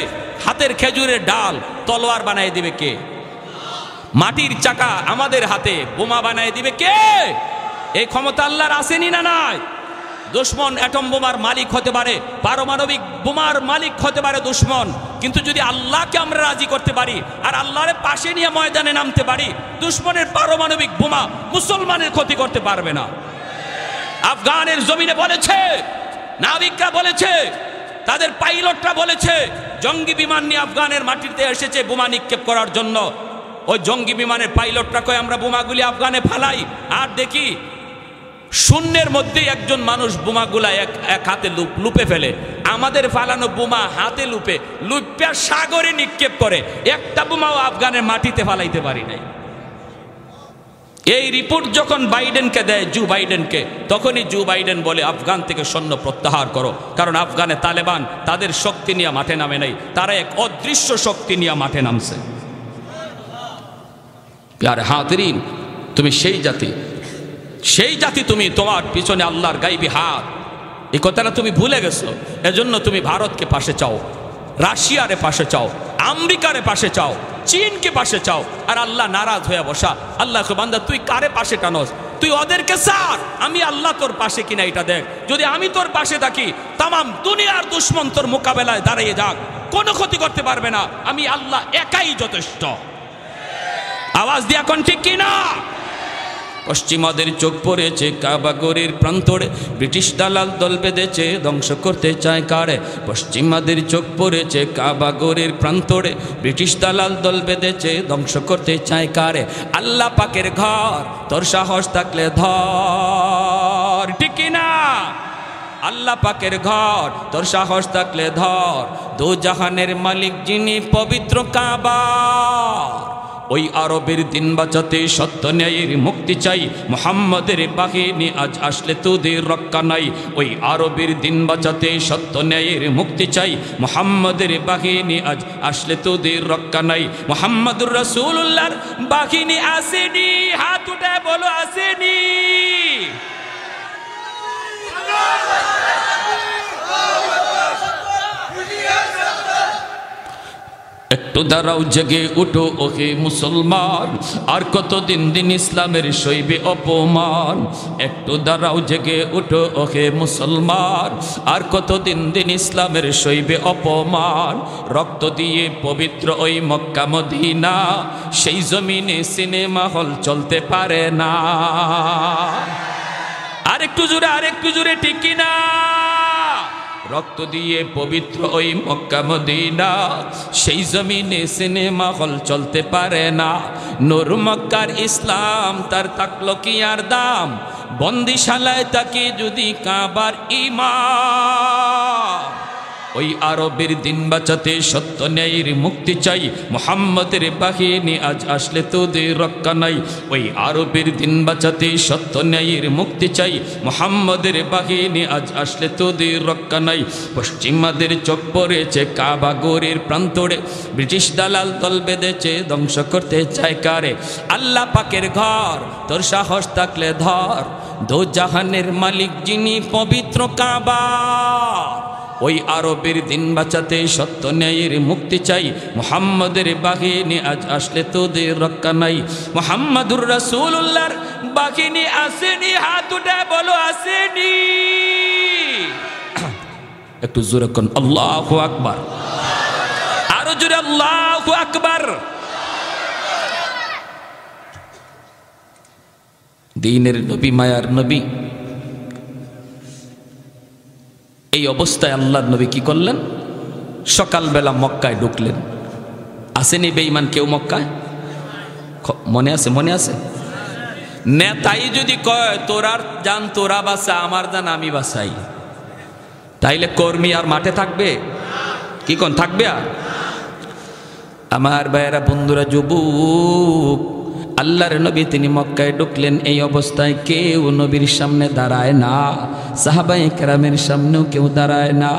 হাতের খেজুরের ডাল তলোয়ার বানায় দিবে কে? মাটির চাকা আমাদের হাতে বোমা বানায় দিবে কে? এই ক্ষমতা আল্লাহর আসেনি না নাই? দুশ্মন অ্যাটম বোমার মালিক হতে পারে, পারমাণবিক বোমার মালিক হতে পারে দুশ্মন, কিন্তু যদি আল্লাহকে আমরা রাজি করতে পারি আর আল্লাহর পাশে নিয়ে ময়দানে নামতে পারি, দুশ্মনের পারমাণবিক বোমা মুসলমানের ক্ষতি করতে পারবে না। আফগানের জমিনে বলেছে, নাবিকরা বলেছে, তাদের পাইলটরা বলেছে, জঙ্গি বিমান নিয়ে আফগানের মাটিতে এসেছে বোমা নিক্ষেপ করার জন্য। ওই জঙ্গি বিমানের পাইলটরা কয় আমরা বোমাগুলি আফগানে ফালাই, আর দেখি শূন্যের মধ্যে একজন মানুষ বোমাগুলা এক হাতে লুপে ফেলে। আমাদের ফালানো বোমা হাতে লুপে সাগরে নিক্ষেপ করে, একটা বোমাও আফগানের মাটিতে ফালাইতে পারি নাই। এই রিপোর্ট যখন বাইডেনকে দেয়, জো বাইডেনকে, তখনই জো বাইডেন বলে আফগান থেকে সৈন্য প্রত্যাহার করো, কারণ আফগানে তালেবান তাদের শক্তি নিয়ে মাঠে নামে নাই, তারা এক অদৃশ্য শক্তি নিয়ে মাঠে নামছে। প্যারে হাজরিন, তুমি সেই জাতি, তুমি, তোমার পিছনে আল্লাহর গাইবি হাত, এই কথাটা তুমি ভুলে গেছো। এজন্য তুমি ভারতকে পাশে চাও, রাশিয়ারে পাশে চাও, আমেরিকারে পাশে চাও, চীনকে পাশে চাও, আর আল্লাহ নারাজ হয়ে বসা। আল্লাহ বান্দা তুই কারে পাশে টানোস? তুই ওদেরকে সার, আমি আল্লাহ তোর পাশে কিনা এটা দেখ। যদি আমি তোর পাশে থাকি, তামাম দুনিয়ার দুশ্মন তোর মোকাবেলায় দাঁড়িয়ে যাক, কোনো ক্ষতি করতে পারবে না। আমি আল্লাহ একাই যথেষ্ট। আওয়াজ দিয়া কোন ঠিক কিনা? পশ্চিমাদের চোখ পড়েছে কাবাগরের প্রান্তরে, ব্রিটিশ দালাল দল বেঁধেছে ধ্বংস করতে চায় কারে। পশ্চিমাদের চোখ পড়েছে কাবাগরের প্রান্তরে, ব্রিটিশ দালাল দল বেঁধেছে ধ্বংস করতে চায় কারে। আল্লাহ পাকের ঘর, তোর সাহস থাকলে ধর, ঠিক কিনা? আল্লাহ পাকের ঘর, তোর সাহস থাকলে ধর। দু জাহানের মালিক যিনি, পবিত্র কাবা, ওই আরবের দিন বাঁচাতে সত্য ন্যায়ের মুক্তি চাই। মুহাম্মাদের বাহিনী আজ আসলে তোদের রক্ষা নাই। ওই আরবের দিন বাঁচাতে সত্য ন্যায়ের মুক্তি চাই। মুহাম্মাদের বাহিনী আজ আসলে তোদের রক্ষা নাই। মুহাম্মাদুর রাসূলুল্লাহর বাহিনী আসেনি, হাত উঠে বলো আসেনি। একটু দাঁড়াও, জেগে উঠো ওহে মুসলমান, আর কতদিন দিন ইসলামের সইবে অপমান। একটু দাঁড়াও, জেগে উঠো ওহে মুসলমান, আর কতদিন দিন ইসলামের সইবে অপমান। রক্ত দিয়ে পবিত্র ওই মক্কা মদিনা, সেই জমিনে সিনেমা হল চলতে পারে না। আরেকটু জোরে, ঠিক কিনা? রক্ত দিয়ে পবিত্র ওই মক্কা মদিনা, সেই জমিনে সিনেমা হল চলতে পারে না। নূর মক্কার ইসলাম, তার থাকলো কি আর দাম? বন্দিশালায় তাকে যদি কাবার ইমাম। ওই আরবের দিন বাঁচাতে সত্য ন্যায়ের মুক্তি চাই। মুহাম্মাদের বাহিনী আজ আসলে তোদের রক্ষা নাই। ওই আরবের দিন বাঁচাতে সত্য ন্যায়ের মুক্তি চাই। মুহাম্মাদের বাহিনী আজ আসলে তোদের রক্ষা নাই। পশ্চিমাদের চোখ পড়েছে কাবাগরের প্রান্তরে, ব্রিটিশ দালাল দল বেঁধেছে ধ্বংস করতে চায় কারে। আল্লাহ পাকের ঘর, তোর সাহস থাকলে ধর। দো জাহানের মালিক যিনি, পবিত্র কাবা, ওই আরবের দিন বাঁচাতে সত্য ন্যায়ের মুক্তি চাই। মুহাম্মাদের বাহিনী আজ আসলে তোদের রক্ষা নাই। মুহাম্মাদুর রাসূলুল্লাহর বাহিনী আসেনি, হাত উঠে বলো আসেনি। একটু জোরে কোন আল্লাহু আকবার, আরো জোরে আল্লাহু আকবার। দ্বীনের নবী, মায়ার নবী, এই অবস্থায় আল্লাহর নবী কি করলেন? সকালবেলা মক্কায় ঢুকলেন। আসেনি বেঈমান কেউ মক্কায়? মনে আছে? নেতাই যদি কয় তোরার জান তোরা বাঁচা, আমার জান আমি বাঁচাই, তাইলে কর্মী আর মাঠে থাকবে? কি কোন থাকবে? আর আমার ভাইয়েরা, বন্ধুরা, যুবক, আল্লাহর নবী তিনি মক্কায় ঢুকলেন। এই অবস্থায় কেউ নবীর সামনে দাঁড়ায় না, সাহাবায়ে কেরামের সামনেও কেউ দাঁড়ায় না।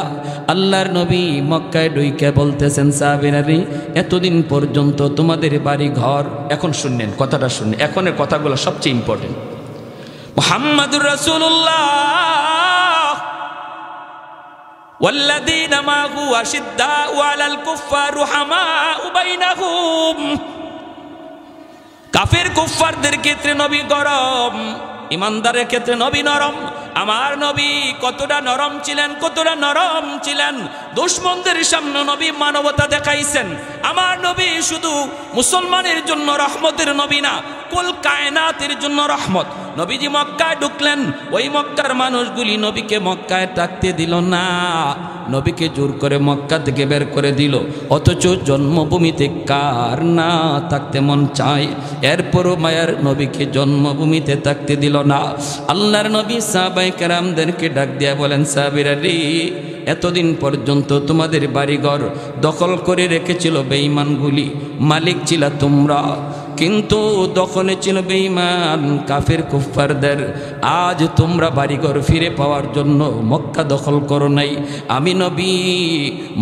আল্লাহর নবী মক্কায় ঢুকে বলতেছেন, সাহাবীরা, এতদিন পর্যন্ত তোমাদের বাড়ি ঘর, এখন শুনলেন কথাটা, শুনলেন, এখনের কথাগুলো সবচেয়ে ইম্পর্টেন্ট। মুহাম্মাদুর রাসূলুল্লাহ ওয়াল্লাযীনা মাহু আশিদ্দাউ আলাল কুফফার রুহামাউ বাইনাহুম। কাফের কুফফারদের ক্ষেত্রে নবী গরম, ইমানদারের ক্ষেত্রে নবী নরম। আমার নবী কতটা নরম ছিলেন, কতটা নরম ছিলেন। দুশমনদের সামনে নবী মানবতা দেখাইছেন। আমার নবী শুধু মুসলমানের জন্য রহমতের নবী না, কুল কায়নাতের জন্য রহমত। নবীজি মক্কায় ঢুকলেন, ওই মক্কার মানুষগুলি নবীকে মক্কায় থাকতে দিল না, নবীকে জোর করে মক্কা থেকে বের করে দিল। অথচ জন্মভূমিতে কার না থাকতে মন চায়? এরপরও মায়ার নবীকে জন্মভূমিতে থাকতে দিল না। আল্লাহর নবী সাহাবায়ে কেরামদেরকে ডাক দিয়া বলেন, সাহাবীরা রে, এতদিন পর্যন্ত তোমাদের বাড়িঘর দখল করে রেখেছিল বেঈমানগুলি, মালিক ছিল তোমরা, কিন্তু দখলে ছিল বেঈমান কাফের কুফফারদের। আজ তোমরা বাড়িঘর ফিরে পাওয়ার জন্য মক্কা দখল করো নাই। আমি নবী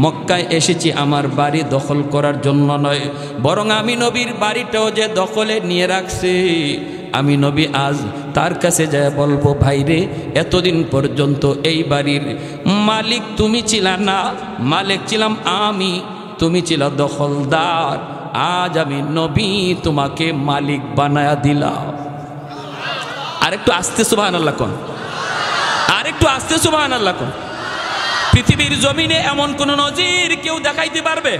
মক্কায় এসেছি আমার বাড়ি দখল করার জন্য নয়, বরং আমি নবীর বাড়িটাও যে দখলে নিয়ে রাখছি, আমি নবী আজ তার কাছে যায় বলবো, ভাইরে এতদিন পর্যন্ত এই বাড়ির মালিক তুমি ছিল না, মালিক ছিলাম আমি, তুমি ছিল দখলদার। আজ আমি নবী তোমাকে মালিক বানায়া দিলাম। আরেকটু আস্তে সুবহানাল্লাহ কোন, আরেকটু আস্তে সুবহানাল্লাহ কোন। পৃথিবীর জমিনে এমন কোন নজির কেউ দেখাইতে পারবে?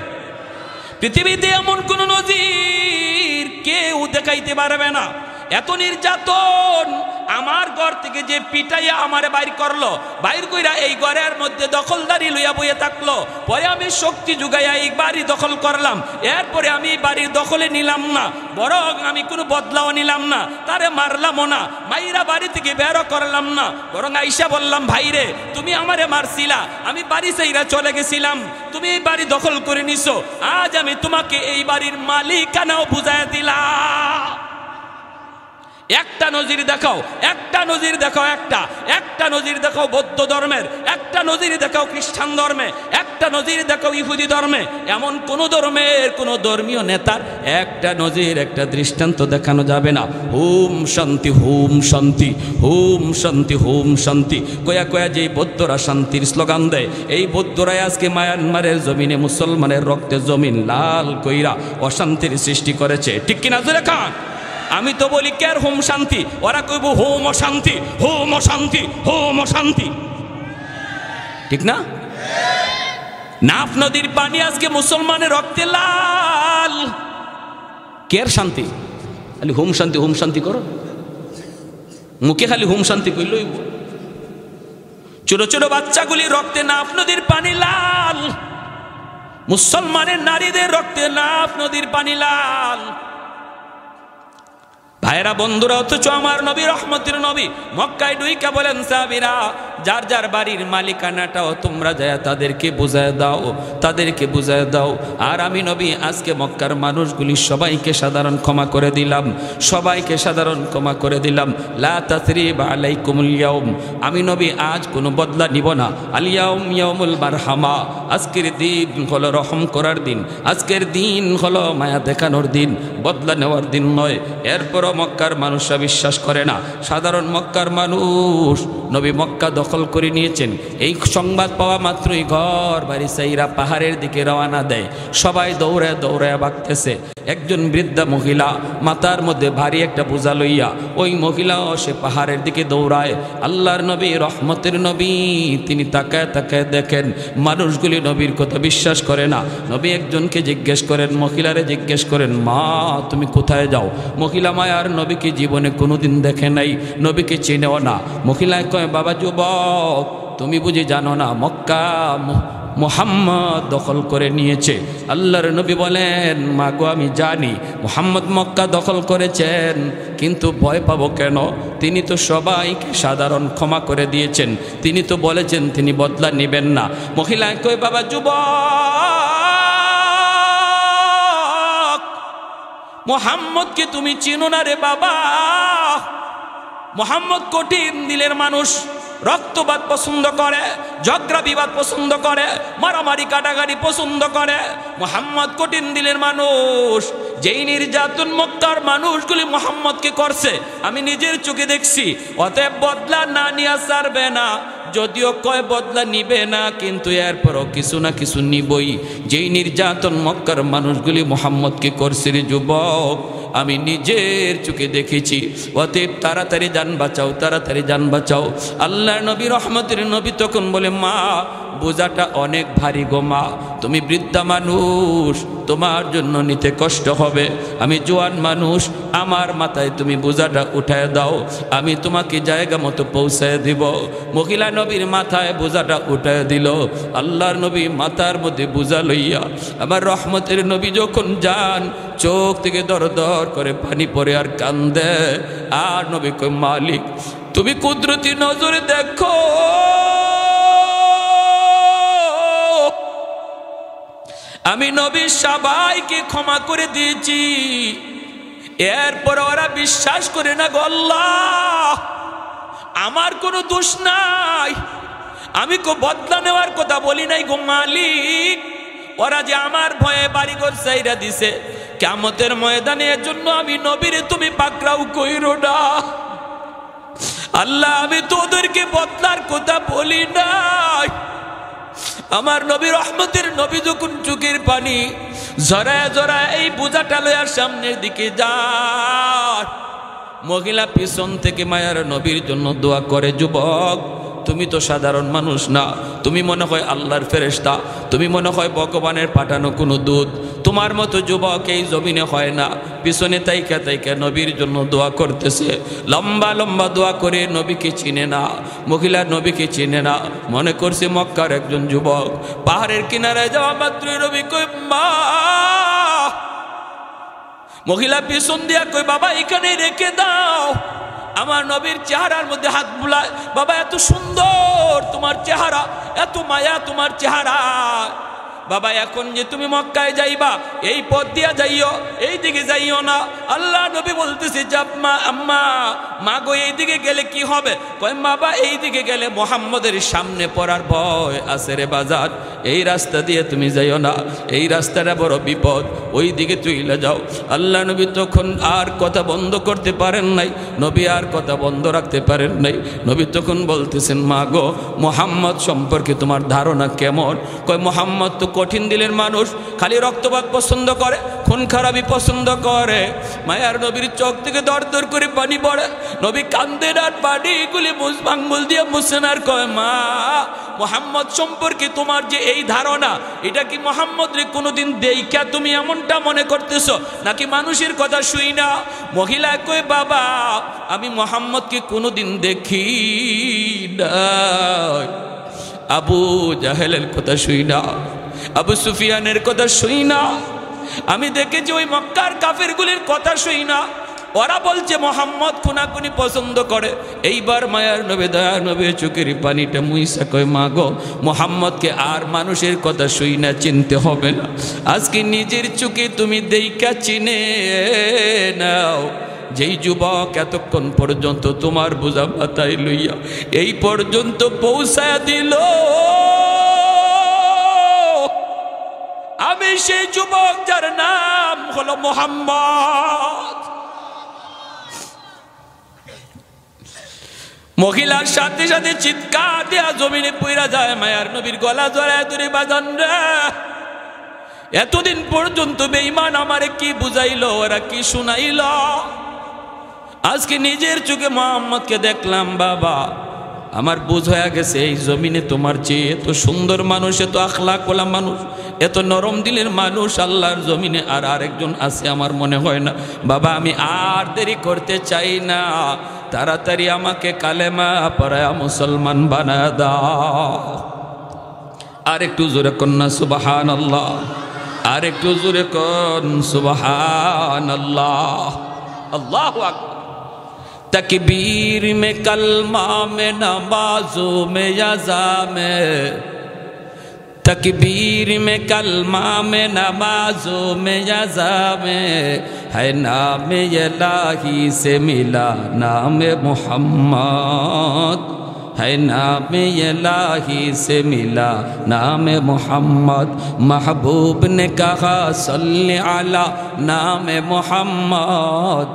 পৃথিবীতে এমন কোন নজির কেউ দেখাইতে পারবে না। এত নির্যাতন, আমার ঘর থেকে যে পিটাইয়া আমারে বাইর করলো, বাইর কইরা এই ঘরের মধ্যে দখলদারি লইয়া বইয়া থাকলো। পরে আমি শক্তি জুগাইয়া এই বাড়ি দখল করলাম। এরপরে আমি এই বাড়ির দখলে নিলাম না, বরং আমি কোনো বদলাও নিলাম না, তারে মারলামও না, মাইরা বাড়ি থেকে বেরো করলাম না, বরং আইসা বললাম, ভাইরে তুমি আমারে মারছিলা, আমি বাড়ি চাইরা চলে গেছিলাম, তুমি এই বাড়ি দখল করে নিছো, আজ আমি তোমাকে এই বাড়ির মালিকানাও বুঝাইয়া দিলাম। একটা নজির দেখাও, একটা নজির দেখাও, একটা নজির দেখাও বৌদ্ধ ধর্মের, একটা নজির দেখাও খ্রিস্টান ধর্মে, একটা নজির দেখাও ইহুদি ধর্মে। এমন কোন ধর্মের কোন ধর্মীয় নেতার একটা নজির, একটা দৃষ্টান্ত দেখানো যাবে না। হুম শান্তি, হুম শান্তি, হুম শান্তি, হুম শান্তি কয়া কয়া যে বৌদ্ধরা শান্তির স্লোগান দেয়, এই বৌদ্ধরাই আজকে মায়ানমারের জমিনে মুসলমানের রক্তে জমিন লাল কইরা অশান্তির সৃষ্টি করেছে। ঠিক কিনা জোরে খান? আমি তো বলি কের হোম শান্তি, ওরা কইব হোম অশান্তি, হোম অশান্তি, হোম অশান্তি। ঠিক না? নাফ নদীর পানি আজকে মুসলমানের রক্তে লাল, কের শান্তি? খালি হোম শান্তি, হোম শান্তি করো, মুখে খালি হোম শান্তি কইলই। ছোট ছোট বাচ্চাগুলি রক্তে নাফ নদীর পানি লাল, মুসলমানের নারীদের রক্তে নাফ নদীর পানি লাল। ভাইরা বন্ধুরা, অথচ আমার নবী রহমতের নবী মক্কায় ঢুইকা বলেন, সাহাবীরা যার যার বাড়ির মালিকানাটাও তোমরা যায় তাদেরকে বুঝায় দাও, তাদেরকে বুঝায় দাও। আর আমি নবী আজকে মক্কার মানুষগুলি সবাইকে সাধারণ ক্ষমা করে দিলাম, সবাইকে সাধারণ ক্ষমা করে দিলাম। লা তাসরিবা আলাইকুমুল ইয়াউম, আমি নবী আজ কোনো বদলা নিব না। আল ইয়াউম ইয়াউমুল মারহামা, আজকের দিন হলো রহম করার দিন, আজকের দিন হলো মায়া দেখানোর দিন, বদলা নেওয়ার দিন নয়। এরপরও মক্কার মানুষরা বিশ্বাস করে না। সাধারণ মক্কার মানুষ, নবী মক্কা দখল করে নিয়েছেন, এই সংবাদ পাওয়া মাত্রই ঘর বাড়ি চাইরা পাহাড়ের দিকে রওনা দেয়। সবাই দৌড়ায় দৌড়ায় ভাগতেছে। একজন বৃদ্ধা মহিলা মাথার মধ্যে ভারী একটা বোঝা লইয়া, ওই মহিলাও সে পাহাড়ের দিকে দৌড়ায়। আল্লাহর নবী রহমতের নবী তিনি তাকায় তাকায় দেখেন মানুষগুলি নবীর কথা বিশ্বাস করে না। নবী একজনকে জিজ্ঞেস করেন, মহিলারে জিজ্ঞেস করেন, মা তুমি কোথায় যাও? মহিলা মায়ার নবীকে জীবনে কোনোদিন দেখে নাই, নবীকে চেনেও না। মহিলায় কয়, বাবা যুবক তুমি বুঝি জানো না মক্কা মুহাম্মদ দখল করে নিয়েছে? আল্লাহর নবী বলেন, মা গো আমি জানি মুহাম্মদ মক্কা দখল করেছেন, কিন্তু ভয় পাবো কেন? তিনি তো সবাইকে সাধারণ ক্ষমা করে দিয়েছেন, তিনি তো বলেছেন তিনি বদলা নেবেন না। মহিলায় কয়, বাবা যুবক মুহাম্মদকে তুমি চিনো না রে বাবা। মুহাম্মদ কঠিন দিলের মানুষ, রক্তপাত পছন্দ করে, ঝগড়া বিবাদ পছন্দ করে, মারামারি কাটাকাটি পছন্দ করে। মুহাম্মদ কঠিন দিলের মানুষ। যেই নির্যাতন মক্কার মানুষগুলি মুহাম্মদকে করছে আমি নিজের চোখে দেখছি। অতএব বদলা না নিয়ে ছাড়বে না। যদিও কয় বদলা নিবে না, কিন্তু এরপরও কিছু না কিছু নিবই। যেই নির্যাতন মক্কার মানুষগুলি মুহাম্মদকে করছে রে যুবক, আমি নিজের চোখে দেখেছি। অতএব তাড়াতাড়ি যান বাঁচাও, তাড়াতাড়ি যান বাঁচাও। আল্লাহর নবী রহমতের নবী তখন বলে, মা বোঝাটা অনেক ভারী গো মা, তুমি বৃদ্ধা মানুষ, তোমার জন্য নিতে কষ্ট হবে। আমি জোয়ান মানুষ, আমার মাথায় তুমি বোঝাটা উঠায় দাও, আমি তোমাকে জায়গা মতো পৌঁছায় দিব। মহিলা নবীর মাথায় বোঝাটা উঠায় দিল। আল্লাহর নবী মাথার মধ্যে বোঝা লইয়া আমার রহমতের নবী যখন যান, চোখ থেকে দর দর করে পানি পড়ে আর কান্দে। আর নবী কই, মালিক তুমি কুদরতি নজরে দেখো, আমি নবী সবাইকে ক্ষমা করে দিয়েছি, এরপর ওরা বিশ্বাস করে না গো আল্লাহ, আমার কোনো দোষ নাই, আমি কো বদলা নেওয়ার কথা বলি নাই গো মালিক। ওরা যে আমার ভয়ে বাড়িঘর চাইরা দিছে, কিয়ামতের ময়দানে এর জন্য আমি নবীরে তুমি পাকড়াও কইরো না আল্লাহ, আমি তোদেরকে বদলার কথা বলি নাই। আমার নবী রহমতের নবী যখন চোখের পানি জড়ায় জড়ায় এই বোঝাটা লইয়ার সামনের দিকে যায়, মহিলা পিছন থেকে মায়ার নবীর জন্য দোয়া করে। যুবক, তুমি তো সাধারণ মানুষ না, তুমি মনে হয় আল্লাহর ফেরেশতা, তুমি মনে হয় ভগবানের পাঠানো কোনো দূত, তোমার মতো যুবক এই জমিনে হয় না। পিছনে তাইকা তাইকা নবীর জন্য দোয়া করতেছে, লম্বা লম্বা দোয়া করে। নবীকে চিনে না, মহিলা নবীকে চিনে না, মনে করছে মক্কার একজন যুবক। পাহাড়ের কিনারায় যাওয়া মাত্রই নবী কই, মা। মহিলা পিছন দিয়া কই, বাবা এখানে রেখে দাও। আমার নবীর চেহারার মধ্যে হাত বুলায়, বাবা এত সুন্দর তোমার চেহারা, এত মায়া তোমার চেহারা, বাবা এখন যে তুমি মক্কায় যাইবা এই পথ দিয়া যাইও, এই দিকে যাইও না। আল্লাহ নবী বলতেছে, জাম্মা আম্মা, মা গো এই দিকে গেলে কি হবে? কয়, বাবা এই দিকে গেলে মুহাম্মদের সামনে পড়ার ভয় আছে রে বাজার, এই রাস্তা দিয়ে তুমি যাইও না, এই রাস্তাটা বড় বিপদ, ওই দিকে তুইলে যাও। আল্লাহ নবী তখন আর কথা বন্ধ করতে পারেন নাই, নবী আর কথা বন্ধ রাখতে পারেন নাই। নবী তখন বলতেছেন, মা গো মুহাম্মদ সম্পর্কে তোমার ধারণা কেমন? কয়, মুহাম্মদ তো কঠিন দিলের মানুষ, খালি রক্তপাত পছন্দ করে, খুন খারাপি পছন্দ করে। মায়ার নবীর চোখ থেকে দর দর করে পানি পড়ে, নবী কান্দেন আর পানিগুলি আঙ্গুল দিয়ে মুছেন আর কয়, মা মুহাম্মদ সম্পর্কে তোমার যে এই ধারণা, এটা কি মুহাম্মদ রে কোনোদিন দেইখা তুমি এমনটা মনে করতেছো, নাকি মানুষের কথা শুই না? মহিলা কয়, বাবা আমি মুহাম্মদকে কোনোদিন দেখি নাই, আবু জাহেলের কথা শুই না, আবু সুফিয়ানের কথা শুই না, আমি দেখেছি ওই মক্কার কাফেরগুলির কথা শুই না, ওরা বলছে মুহাম্মদ খুনাখুনি পছন্দ করে। এইবার মায়ার নবী দয়ার নবীর চোখের পানিটা মুইসা কয়, মা গো মুহাম্মদকে আর মানুষের কথা শুই না, চিনতে হবে না, আজকে নিজের চোখে তুমি দেইখা চিনে নাও। যেই যুবক এতক্ষণ পর্যন্ত তোমার বোঝা মাথায় লইয়া এই পর্যন্ত পৌঁছায় দিল, আমি সেই যুবক যার নাম হলো মুহাম্মদ। মহিলার সাথে সাথে চিৎকার দেয়া জমিনে পইরা যায়, মায়ার নবীর গলা জড়ায় ধরে, বাজান রে এতদিন পর্যন্ত বেঈমান আমারে কি বুঝাইলো, ওরা কি শুনাইল, আজকে নিজের চোখে মুহাম্মদকে দেখলাম। বাবা আমার বুঝ হয়ে গেছে, এই জমিনে তোমার চেয়ে এত সুন্দর মানুষ, এত আখলাকওয়ালা মানুষ, এত নরম দিলের মানুষ আল্লাহর জমিনে আর আরেকজন আছে আমার মনে হয় না। বাবা আমি আর দেরি করতে চাই না, তাড়াতাড়ি আমাকে কালেমা পড়ায়া মুসলমান বানায় দাও। আর একটু জোরে কন্যা সুবহানাল্লাহ, আর একটু জোরে কন সুবহানাল্লাহ। আল্লাহু আকবার। तकबीर में कलमा में नमाजों में यज़ा में, तकबीर में कलमा में नमाजों में यज़ा में, है नाम इलाही से मिला नाम मोहम्मद, है नाम इलाही से मिला नाम मोहम्मद। महबूब ने कहा सल्ले अला नाम मोहम्मद,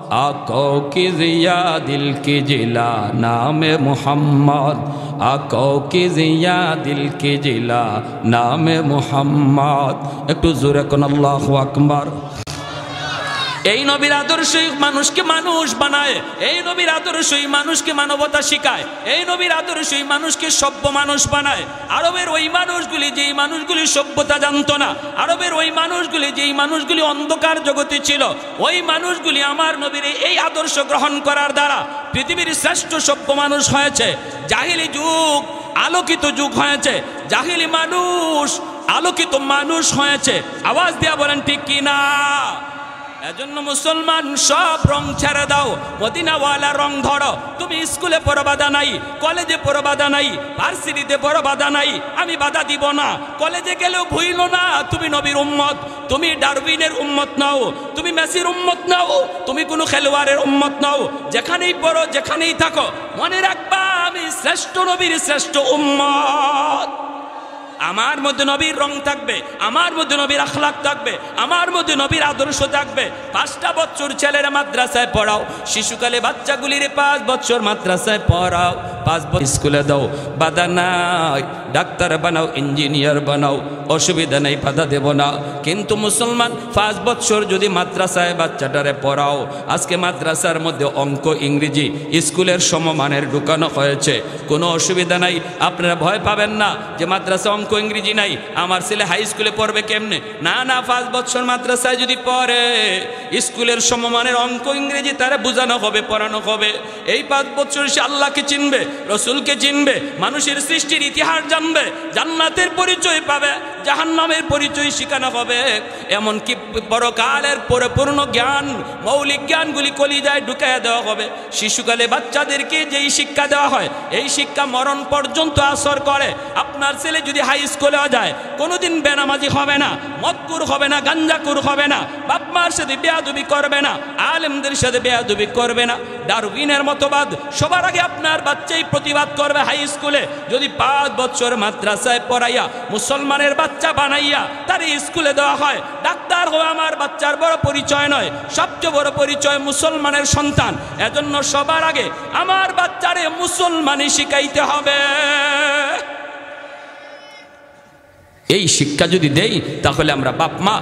आंखों की जिया दिल की जिला नाम मोहम्मद आंखों की जिया दिल की जिला नाम मोहम्मद একটু জোরে কোন আল্লাহু আকবার এই নবীর আদর্শই মানুষকে মানুষ বানায় এই নবীর আদর্শই মানুষকে মানবতা শেখায় এই নবীর আদর্শই মানুষকে সভ্য মানুষ বানায় আরবের ওই মানুষগুলি যেই মানুষগুলি সভ্যতা জানতো না আরবের ওই মানুষগুলি যেই মানুষগুলি অন্ধকার জগতে ছিল ওই মানুষগুলি আমার নবীর এই আদর্শ গ্রহণ করার দ্বারা পৃথিবীর শ্রেষ্ঠ সভ্য মানুষ হয়েছে জাহিলি যুগ আলোকিত যুগ হয়েছে জাহিলি মানুষ আলোকিত মানুষ হয়েছে আওয়াজ দিয়া বলেন ঠিক কি না এজন্য মুসলমান সব রং ছেড়ে দাও মদিনাওয়ালা রং ধরো তুমি স্কুলে পড়ো বাধা নাই কলেজে পড়ো বাধা নাই ভার্সিটিতে পড়ো বাধা নাই আমি বাধা দিব না কলেজে গেলেও ভুইলো না তুমি নবীর উম্মত তুমি ডারউইনের উম্মত নাও তুমি মেসির উম্মত নাও তুমি কোনো খেলোয়াড়ের উম্মত নাও যেখানেই পড়ো যেখানেই থাকো মনে রাখবা আমি শ্রেষ্ঠ নবীর শ্রেষ্ঠ উম্মত আমার মধ্যে নবীর রং থাকবে আমার মধ্যে নবীর আখলাক থাকবে আমার মধ্যে নবীর আদর্শ থাকবে 5টা বছর ছেলেরা মাদ্রাসায় পড়াও শিশুকালে বাচ্চাগুলির 5 বছর মাদ্রাসায় পড়াও 5 বছর স্কুলে দাও বাধা নাই ডাক্তার বানাও ইঞ্জিনিয়ার বানাও অসুবিধা নেই বাধা দেব না কিন্তু মুসলমান 5 বছর যদি মাদ্রাসায় বাচ্চাটারে পড়াও আজকে মাদ্রাসার মধ্যে অঙ্ক ইংরেজি স্কুলের সমমানের ঢুকানো হয়েছে কোনো অসুবিধা নাই আপনারা ভয় পাবেন না যে মাদ্রাসা অঙ্ক ইংরেজি নাই আমার ছেলে হাই স্কুলে পড়বে কেমনে না না 5 বছর মাদ্রাসায় যদি পড়ে স্কুলের সমমানের অঙ্ক ইংরেজি তারা বোঝানো হবে পড়ানো হবে এই 5 বছর সে আল্লাহকে চিনবে রসুলকে চিনবে মানুষের সৃষ্টির ইতিহাস জানবে জান্নাতের পরিচয় পাবে জাহান্নামের পরিচয় শেখানো হবে এমনকি পরকালের পরিপূর্ণ জ্ঞান মৌলিক জ্ঞানগুলি কলিজায় ঢুকাইয়া দেওয়া হবে শিশুকালে বাচ্চাদেরকে যেই শিক্ষা দেওয়া হয় এই শিক্ষা মরণ পর্যন্ত আসর করে আপনার ছেলে যদি হাই স্কুলেও যায় কোনোদিন বেনামাজি হবে না মদকুর হবে না গাঞ্জাকুর হবে না বাপ মার সাথে বেয়াদবি করবে না আলেমদের সাথে বেয়াদবি করবে না ডারউইনের মতবাদ সবার আগে আপনার বাচ্চাই প্রতিবাদ করবে হাই স্কুলে যদি 5 বছর মাদ্রাসায় পড়াইয়া মুসলমানের বাচ্চা বানাইয়া তার স্কুলে দেওয়া হয় ডাক্তার হওয়া আমার বাচ্চার বড় পরিচয় নয় সবচেয়ে বড় পরিচয় মুসলমানের সন্তান এজন্য সবার আগে আমার বাচ্চারে মুসলমানি শিখাইতে হবে এই শিক্ষা যদি দেই তাহলে আমরা বাপ মা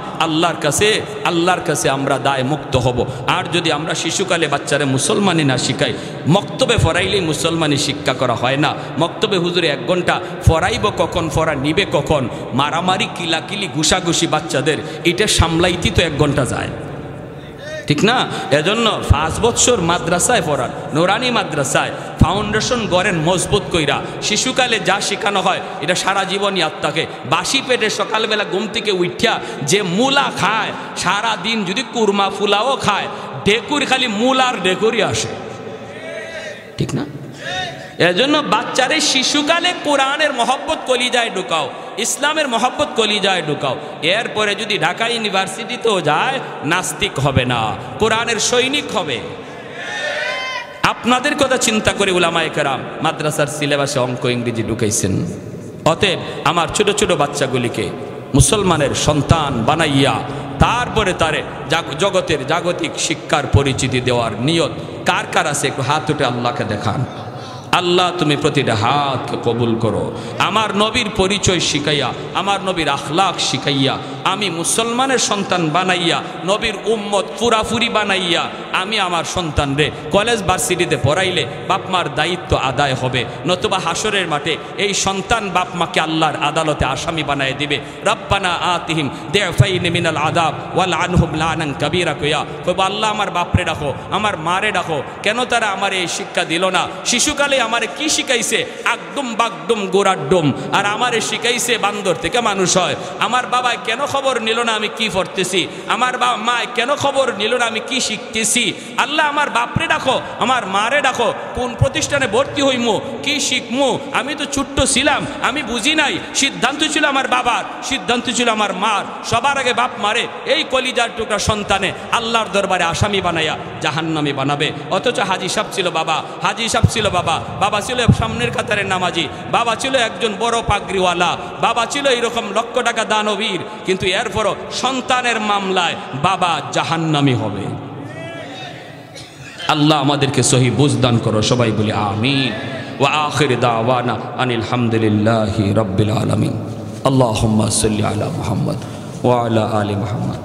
আল্লাহর কাছে আমরা দায় মুক্ত হব আর যদি আমরা শিশুকালে বাচ্চারে মুসলমানি না শিখাই মক্তবে ফরাইলেই মুসলমানি শিক্ষা করা হয় না মক্তবে হুজুরে 1 ঘন্টা ফরাইব কখন ফরা নিবে কখন মারামারি কিলাকিলি ঘুষাঘুষি বাচ্চাদের এটা সামলাইতে তো 1 ঘন্টা যায় ঠিক না এজন্য 5 বছর মাদ্রাসায় পড়ান নুরানি মাদ্রাসায় ফাউন্ডেশন গড়েন মজবুত কইরা শিশুকালে যা শেখানো হয় এটা সারা জীবন ইয়াদ থাকে বাসি পেটে সকালবেলা ঘুম থেকে উঠিয়া যে মূলা খায় সারা দিন যদি কুরমা ফুলাও খায় ডেকুর খালি মূল আর ডেকুরই আসে ঠিক না এজন্য বাচ্চারে শিশুকালে কোরআনের মহব্বত কলিজায় ঢুকাও ইসলামের মহব্বত কলিজায় ঢুকাও এরপরে যদি ঢাকা ইউনিভার্সিটিতেও যায় নাস্তিক হবে না কোরআনের সৈনিক হবে আপনাদের কথা চিন্তা করে উলামায়ে কেরাম মাদ্রাসার সিলেবাসে অঙ্ক ইংরেজি ঢুকাইছেন অতএব আমার ছোট ছোট বাচ্চাগুলিকে মুসলমানের সন্তান বানাইয়া তারপরে তারে জগতের জাগতিক শিক্ষার পরিচিতি দেওয়ার নিয়ত কার কার আছে একটু হাত উঠে আল্লাহকে দেখান আল্লাহ তুমি প্রতিটা হাতকে কবুল করো আমার নবীর পরিচয় শিখাইয়া আমার নবীর আখলাক শিখাইয়া আমি মুসলমানের সন্তান বানাইয়া নবীর উম্মত পুরাপুরি বানাইয়া আমি আমার সন্তান রে কলেজ ভার্সিটিতে পড়াইলে বাপমার দায়িত্ব আদায় হবে নতুবা হাসরের মাঠে এই সন্তান বাপমাকে আল্লাহর আদালতে আসামি বানায় দিবে রব্বানা আতিহিম দিফাইন মিনাল আযাব ওয়াল আনহুম লানান কাবীরা কইয়া কইব আল্লাহ আমার বাপরে ডাকো আমার মারে ডাকো কেন তারা আমার এই শিক্ষা দিল না শিশুকালে আমারে কি শিখাইছে আকদম বাগদম গোরাড্ডম আর আমারে শিখাইছে বান্দর থেকে মানুষ হয় আমার বাবা কেন খবর নিল না আমি কি পড়তেছি আমার বাবা মা কেন খবর নিল না আমি কি শিখতেছি আল্লাহ আমার বাপরে ডাকো আমার মারে ডাকো কোন প্রতিষ্ঠানে ভর্তি হইমু কি শিখমু আমি তো ছোট্ট ছিলাম আমি বুঝি নাই সিদ্ধান্ত ছিল আমার বাবার সিদ্ধান্ত ছিল আমার মার সবার আগে বাপ মারে এই কলিজার টুকরা সন্তানে আল্লাহর দরবারে আসামি বানাইয়া জাহান্নামী বানাবে অথচ হাজী সাহেব ছিল বাবা হাজী সাহেব ছিল বাবা বাবা ছিল সামনের কাতারের নামাজি বাবা ছিল একজন বড় পাগড়িওয়ালা বাবা ছিল এরকম লক্ষ টাকা দানবীর কিন্তু এরপরও সন্তানের মামলায় বাবা জাহান্নামী হবে আল্লাহ আমাদেরকে সহি বুঝ দান করো, সবাই বলি আমিন। ওয়া আখির দাওয়ানা আনিল হামদুলিল্লাহি রাব্বিল আলামিন। আল্লাহুম্মা সাল্লি আলা মুহাম্মদ ওয়া আলা আলি মুহাম্মদ।